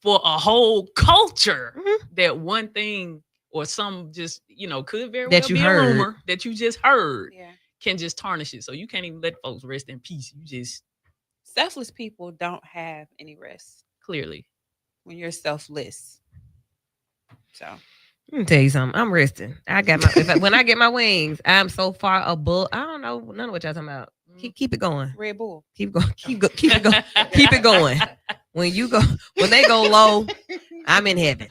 for a whole culture, that one thing or some just, could very That well you be heard. a rumor that you just heard Yeah. can just tarnish it. So you can't even let folks rest in peace. You just Selfless people don't have any rest clearly. when you're selfless. So Let me tell you something. I'm resting. I got when I get my wings, I'm so far above. I don't know none of what y'all talking about. Keep it going. Red Bull. Keep going. Keep it going. Keep it going. When they go low, I'm in heaven.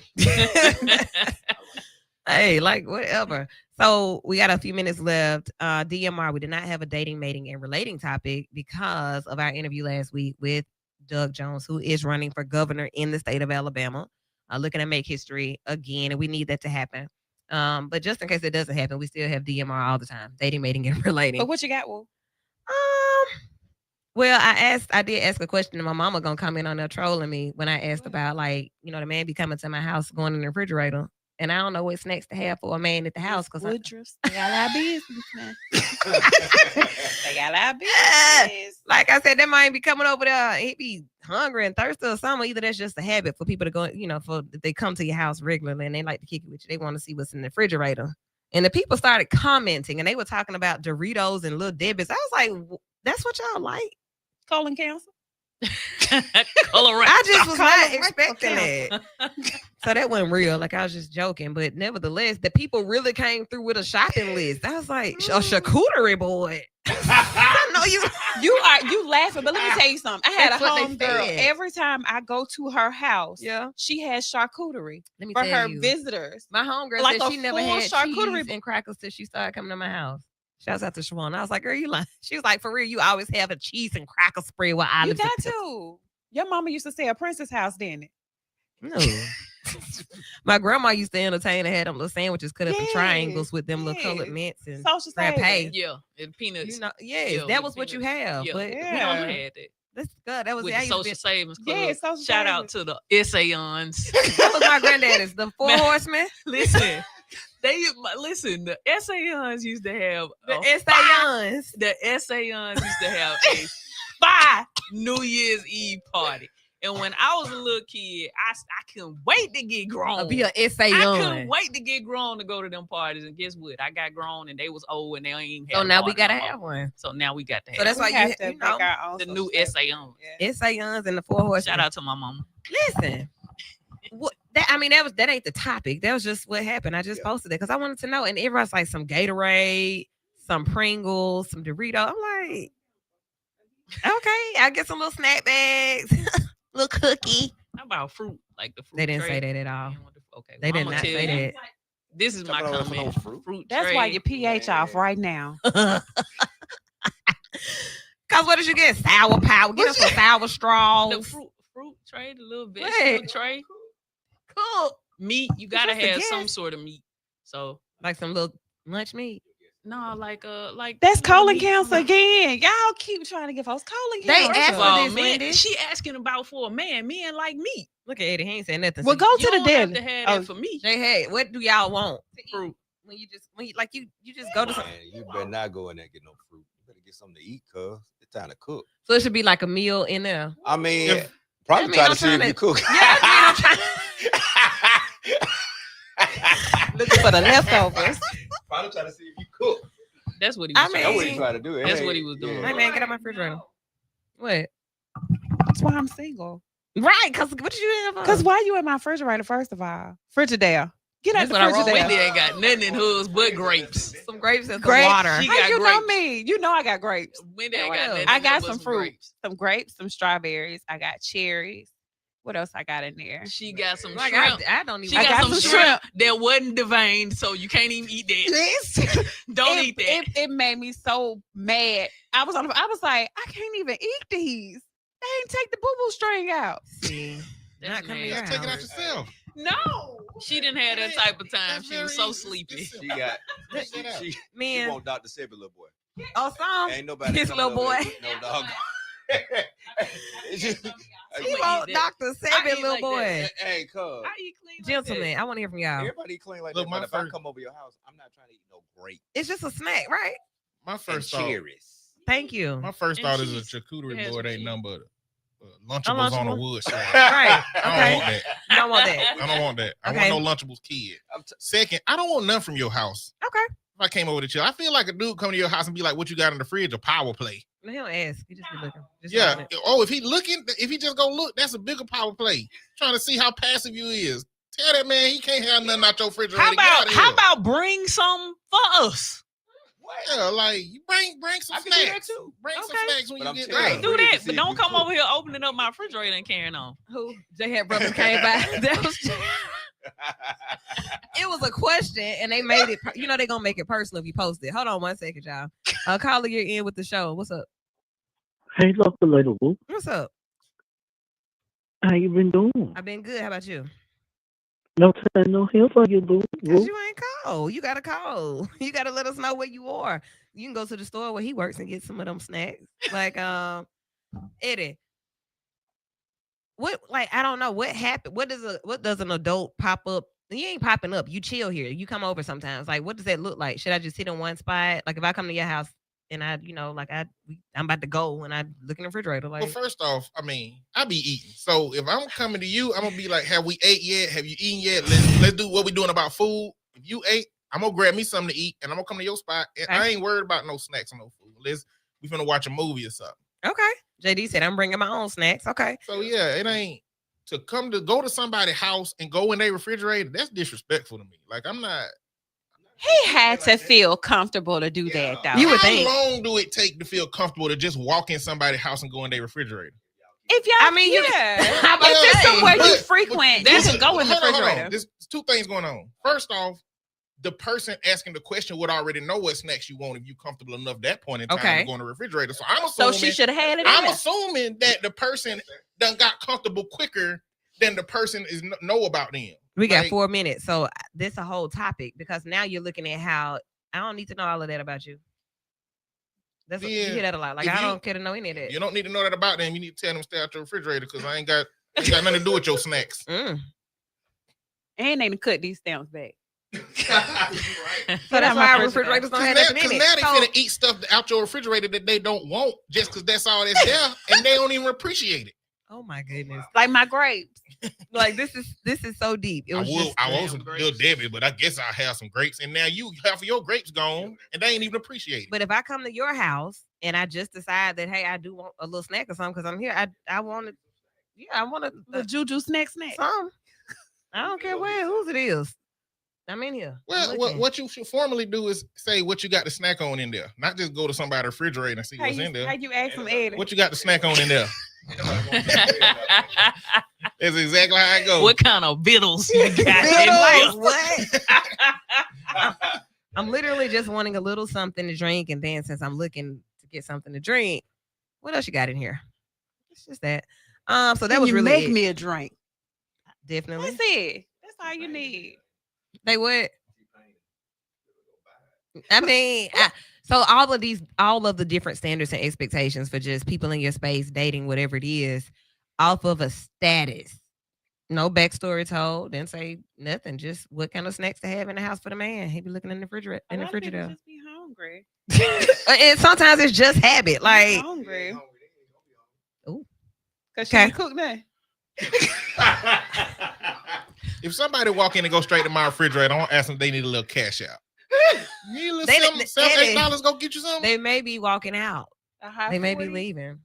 Hey, like whatever. So we got a few minutes left. DMR, we did not have a dating, mating, and relating topic because of our interview last week with Doug Jones, who is running for governor in the state of Alabama, looking to make history again, and we need that to happen. But just in case it doesn't happen, we still have DMR all the time, dating, mating, and relating. But what you got, Will? Well, I did ask a question, and my mama gonna comment on there trolling me when I asked about the man be coming to my house going in the refrigerator. And I don't know what snacks to have for a man at the house because Woodruffs. They got a lot of business, man. They got a lot of business. Like I said, that might be coming over there. He be hungry and thirsty or something. Either that's just a habit for people to go, they come to your house regularly and they like to kick it with you. They want to see what's in the refrigerator. And the people started commenting and they were talking about Doritos and Little Debbie's. I was like, that's what y'all like? Colon cancer? I just was not expecting that. So that wasn't real. Like I was just joking, but nevertheless, the people really came through with a shopping list. I was like, a charcuterie board. I know you laughing, but let me tell you something. I had That's a what they home girl. said. Every time I go to her house, Yeah. she has charcuterie Let me for tell her you. visitors. My homegirl Like said a she never full had charcuterie cheese and crackers till she started coming to my house. Shouts out to Siobhan. I was like, girl, you lying. She was like, for real, you always have a cheese and cracker spread with You olives. got and to. Your mama used to say a princess house, didn't it? No. My grandma used to entertain and had them little sandwiches cut up in triangles with them little colored mints and social frappe. savings. Yeah, and peanuts. Yes, Yeah, that with was what you peanuts. have. Yeah. But We Yeah. also had that. that's good. That was With I the used to social savings club. Yeah, social Shout out to the Essayons. that was my granddaddy's. The Four Man. Horsemen. Listen, the Essayons used to have The Essayons. Essayons. The Essayons used to have a fire New Year's Eve party. And when I was a little kid, I couldn't wait to get grown. Be an I Essayon. couldn't wait to get grown to go to them parties. And guess what? I got grown and they was old and they ain't even So have a now we party gotta no more. have one. So now we got to have So that's We why have you to you make know our own the social new savings. Essayons. Yeah. Essayons and the Four Horsemen. Shout out to my mama. Listen. What that ain't the topic. That was just what happened. I just posted it because I wanted to know. And everybody's like some Gatorade, some Pringles, some Doritos. I'm like, okay, I get some little snack bags, little cookie. How about fruit? Like the fruit. They didn't say tray? that at all. Okay, They well, did I'ma not tell say you, that. This is my Coming over for no comment. fruit. Fruit That's why tray. your pH off right now. Cause what did you get? Sour power. Get us some sour the straws. fruit tray, the little What? vegetable tray. Cool. Meat, you gotta just a have some guess. sort of meat. So Like some little lunch meat. no, like That's little colon meat cancer from- again. Y'all keep trying to give us colon They cancer. First asked of for all, this, man, Wendy. she asking about for a man. Men like meat. Look at Eddie. He ain't saying nothing. Well, So go You to the don't have deli. to have Oh, that for me. Jay, hey, what do y'all want? Fruit. When you just go to some. Man, you better not go in there and get no fruit. You better get something to eat, cuz it's time to cook. So it should be like a meal in there. I mean, If- probably I mean, try I'm to see if trying you to- cook. Yeah, I'm trying. looking for the leftovers. Probably try to see if you cook. That's what he was I trying That's to what do. he trying to do. It That's ain't- what he was doing. Hey man, get out my refrigerator. What? That's why I'm single. Right? Cause what did you have? Because why you in my refrigerator, first of all? Frigidaire. Get out That's the what I wrote. Frigidaire. Wendy ain't got nothing in hers but grapes. some grapes and some Grapes. water. She How got you know grapes. me? You know I got grapes. Wendy Yeah, ain't what got else? nothing. I in there got but some fruit. grapes. Some grapes, some strawberries. I got cherries. What else I got in there? She got some Like shrimp. I don't even. She I got got some some shrimp that wasn't deveined, so you can't even eat that. Don't eat that. It made me so mad. I was like, I can't even eat these. They ain't take the boo boo string out. See, That's not coming to your nasty. Just take it out house. yourself. No. She didn't have that type of time. That's She was very so easy. sleepy. She got. Take that out. She Man, want Dr. Sebi, little boy. oh, some. Ain't nobody. His coming little over boy. there, No dog. It's just- He eat want that. Dr. I Sebi, eat little like boy. that. Hey, cuz. I eat clean like Gentlemen, that. I want to hear from y'all. Everybody clean like Look, that. my But if I first- come over your house, I'm not trying to eat no grape It's just a snack, right? My and first thought. cherries. Thank you. My first And thought is cheese. a charcuterie It has board some ain't cheese. nothing but Lunchables on a Lunchable? wood slab. Right. I don't Okay. want that. You don't want that. I don't want that. I Okay. want no Lunchables kid. Second, I don't want none from your house. Okay. If I came over to chill, I feel like a dude come to your house and be like, "What you got in the fridge?" A power play. He don't ask. He just be looking. Just Yeah. looking at- Oh, if he just go look, that's a bigger power play. Trying to see how passive you is. Tell that man he can't have nothing out your refrigerator. How Get out about of how here. about bring some for us? Yeah, like you bring some I can do that snacks. too. Bring some Okay. snacks when But you I'm get telling there. you, Do Bring it to that, see but if don't you come cook. over here opening up my refrigerator and carrying on. Who? J Hat Brothers came by. That was. It was a question, and they made it. You know they're gonna make it personal if you post it. Hold on 1 second, y'all. Caller, you're in with the show. What's up? Hey, Dr. Relatable. What's up? How you been doing? I've been good. How about you? No time, no help for you, boo. Cause you ain't called. You gotta call. You gotta let us know where you are. You can go to the store where he works and get some of them snacks. Like Eddie. What I don't know what happened. What does an adult pop up? You ain't popping up. You chill here. You come over sometimes. Like what does that look like? Should I just sit in one spot? Like if I come to your house and I'm about to go and I look in the refrigerator like Well, first off, I mean, I be eating. So if I'm coming to you, I'm gonna be like, "Have we ate yet? Have you eaten yet? Let's do what we doing about food. If you ate, I'm gonna grab me something to eat, and I'm gonna come to your spot. And I ain't worried about no snacks or no food. We finna watch a movie or something. Okay. JD said I'm bringing my own snacks. Okay. So yeah, it ain't to go to somebody's house and go in their refrigerator. That's disrespectful to me. Like I'm not. He had to feel comfortable to do that, though. You would How think. long do it take to feel comfortable to just walk in somebody's house and go in their refrigerator? If y'all, I mean, you- yeah. How about if it's that? somewhere you But- frequent, you There's can go in the hold on. refrigerator. There's two things going on. First off, the person asking the question would already know what snacks you want if you comfortable enough that point in time Okay. to go in the refrigerator. So I'm So assuming she should have had it. I'm in there. assuming that the person done got comfortable quicker than the person is know about them. We got Like- 4 minutes. So this a whole topic because now you're looking at how I don't need to know all of that about you. You Yeah. hear that a lot. Like If I you- don't care to know any of that. You don't need to know that about them. You need to tell them to stay out your refrigerator because I ain't got nothing to do with your snacks. Mm. And they done cut these stamps back. So Get that's out my why our refrigerator. refrigerators don't Because have now, nothing in 'cause it. now they So- finna eat stuff out your refrigerator that they don't want just because that's all that's there and they don't even appreciate it. oh my goodness. Like my grapes. Like this is so deep. It was just I was a damn little grapes. Debbie, but I guess I have some grapes, and now you half of your grapes gone, and they ain't even appreciate it. but if I come to your house and I just decide that hey, I do want a little snack or something because I'm here, I want it. Yeah, I want it. The juju snack. Some. I don't care whose it is. I'm in here. I'm Well, looking. what you should formally do is say what you got to snack on in there, not just go to somebody's refrigerator and see How what's in you, there. how you ask them, Eddie? What you got to snack on in there? That's exactly how it goes. What kind of vittles you got? in Like, there? what? I'm literally just wanting a little something to drink, and then since I'm looking to get something to drink, what else you got in here? It's just that. So that Can was you really make it. me a drink. Definitely. That's it. That's all you need. They would. I mean, so all of the different standards and expectations for just people in your space, dating, whatever it is, off of a status. No backstory told. Didn't say nothing. Just what kind of snacks to have in the house for the man. He be looking in the refrigerator. A In the lot of people refrigerator. just be hungry. And sometimes it's just habit. Like, hungry. Ooh. Cause she Okay. ain't cook nothing. If somebody walk in and go straight to my refrigerator, I don't ask them if they need a little cash out. You need a little They- $7, they- $8, go get you something. they may be walking out. A high They may be 40. leaving.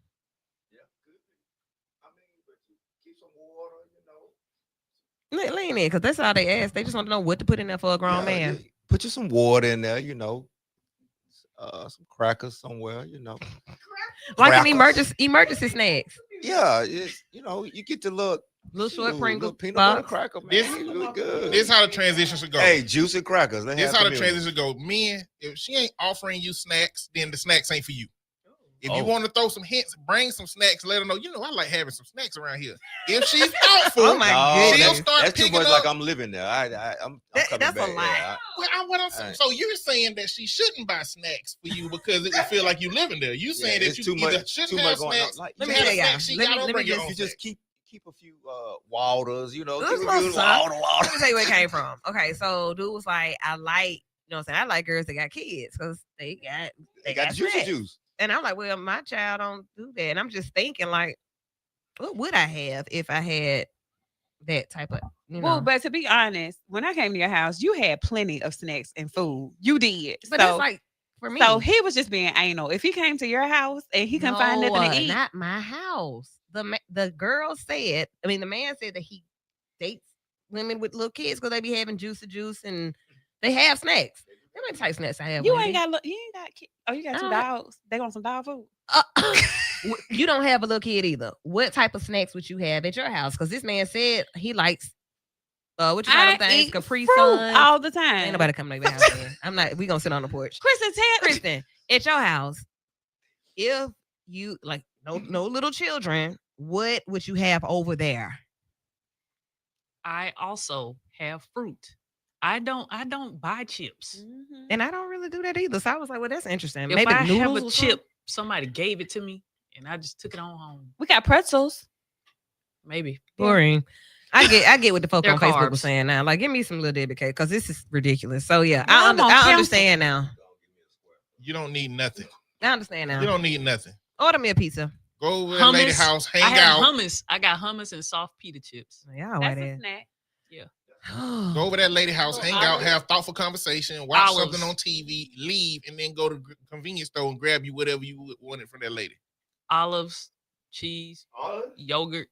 Lean in, because that's all they ask. They just want to know what to put in there for a grown man. Put you some water in there, some crackers somewhere, Like crackers. an emergency snacks. Yeah, it's you get to look Little short Ooh, Pringle little peanut butter box. cracker, man. This- He look good. This how the transition should go. Hey, juicy crackers. Let's This have how the community. transition go. Men, if she ain't offering you snacks, then the snacks ain't for you. If you Oh. want to throw some hints, bring some snacks. Let her know. You know, I like having some snacks around here. If she's thoughtful, Oh my No, she'll goodness. start that's too picking much up. like I'm living there. I'm That- coming that's a back. lot. Yeah, What I'm Alright. so you're saying that she shouldn't buy snacks for you because it would feel like you living there. You saying that it's you too either much. should Too have much going on. snacks. Like, Let you me have tell y'all. snacks. She Let got me- don't let me bring your just- own you just snacks. keep a few waters, you know. This Keep a little few son- Let water. me tell you where it came from. Okay, so dude was like, I like, you know what I'm saying? I like girls that got kids because they got the juicy snacks. juice. And I'm like, well, my child don't do that. And I'm just thinking, like, what would I have if I had that type of, you know? Well, but to be honest, when I came to your house, you had plenty of snacks and food. You did. But so, that's like for me. so he was just being anal. If he came to your house and he couldn't find nothing to eat, Not my house. The girl said, I mean, the man said that he dates women with little kids because they be having juice and they have snacks. How many type snacks I have? you Wendy? ain't got you ain't got oh, you got two Uh, dogs. They want some dog food. You don't have a little kid either. What type of snacks would you have at your house? Because this man said he likes what you call them I things? eat Capri fruit Sun. all the time. Ain't nobody coming to your house. Man. I'm not. We gonna sit on the porch. Kristen, tell Kristen, at your house, if you like no little children, what would you have over there? I also have fruit. I don't buy chips. And I don't really do that either. So I was like, well, that's interesting. If Maybe I have noodles a or chip, something? somebody gave it to me, and I just took it on home. we got pretzels. Maybe. Boring. I get what the folk They're on Facebook was carbs. saying now. Like, give me some little Debbie cake because this is ridiculous. So yeah, Yeah, I'm on I council. understand now. You don't need nothing. I understand now. You don't need nothing. Order me a pizza. Go over to that lady Hummus. house, I hang have out. hummus. I got hummus and soft pita chips. Y'all That's white a ass. snack. Go over that lady house, hang out, have thoughtful conversation, watch Olives. something on TV, leave, and then go to the convenience store and grab you whatever you wanted from that lady. Olives, cheese, yogurt.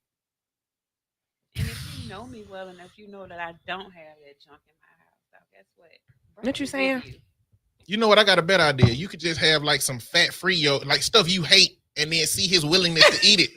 And if you know me well enough, you know that I don't have that junk in my house. So guess what? Bring What you it with saying? you. You know what? I got a better idea. You could just have like some fat-free, like stuff you hate, and then see his willingness to eat it.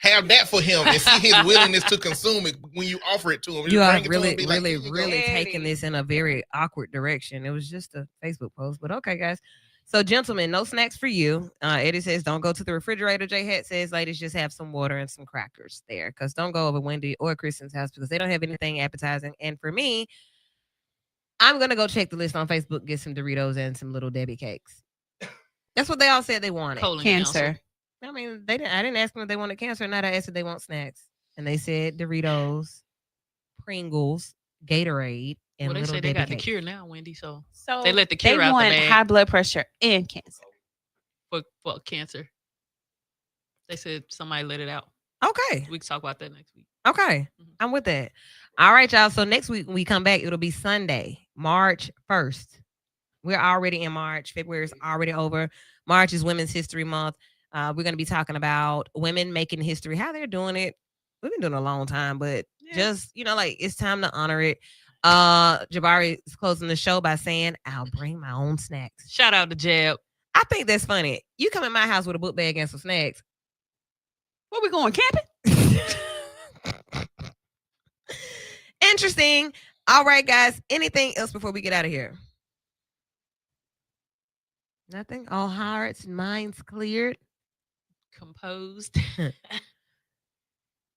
Have that for him and see his willingness to consume it when you offer it to him. You Just are bring it to him really, and be like, really, "Here you go." really Daddy. taking this in a very awkward direction. It was just a Facebook post, but okay, guys. So, gentlemen, no snacks for you. Eddie says, don't go to the refrigerator. J Hat says, ladies, just have some water and some crackers there because don't go over Wendy or Kristen's house because they don't have anything appetizing. And for me, I'm going to go check the list on Facebook, get some Doritos and some Little Debbie cakes. That's what they all said they wanted. Colon Cancer. I mean, I didn't ask them if they wanted cancer or not. I asked if they want snacks. And they said Doritos, Pringles, Gatorade, and Well, they Little say they Debbie got the cakes. cure now, Wendy. So So They let the cure they out the want bag. high blood pressure and cancer. for cancer, they said somebody let it out. Okay. We can talk about that next week. Okay. Mhm. I'm with that. All right, y'all. So next week when we come back, it'll be Sunday, March 1st. We're already in March. February is already over. March is Women's History Month. We're going to be talking about women making history, how they're doing it. We've been doing it a long time, but just, like it's time to honor it. Jabari is closing the show by saying, I'll bring my own snacks. Shout out to Jab. I think that's funny. You come in my house with a book bag and some snacks. Where we going camping? Interesting. All right, guys. Anything else before we get out of here? Nothing. All hearts and minds cleared. Composed.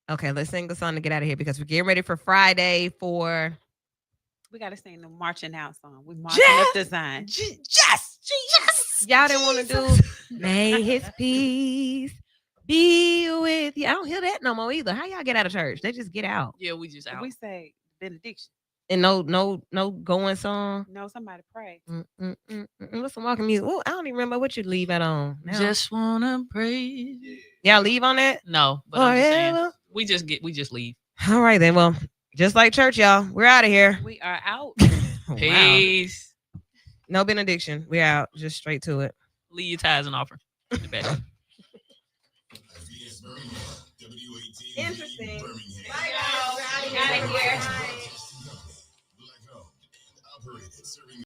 Okay, let's sing a song to get out of here because we're getting ready for Friday for We got to sing the marching out song. We marching Yes! up design. yes. Y'all didn't want to do May His peace be with you. I don't hear that no more either. How y'all get out of church? They just get out Yeah, we just out. We say benediction. and no going song. No, somebody pray. What's some walking music? Oh, I don't even remember what you leave that on. Now. Just wanna pray. Y'all leave on that. No, but I'm just saying, Forever. we just leave. All right then. Well, just like church, y'all, we're out of here. We are out. Wow. Peace. No benediction. We're out. Just straight to it. Leave your tithes and offering. In the back. Interesting. Birmingham. Bye, guys. We're out of here. Black owned, operated, serving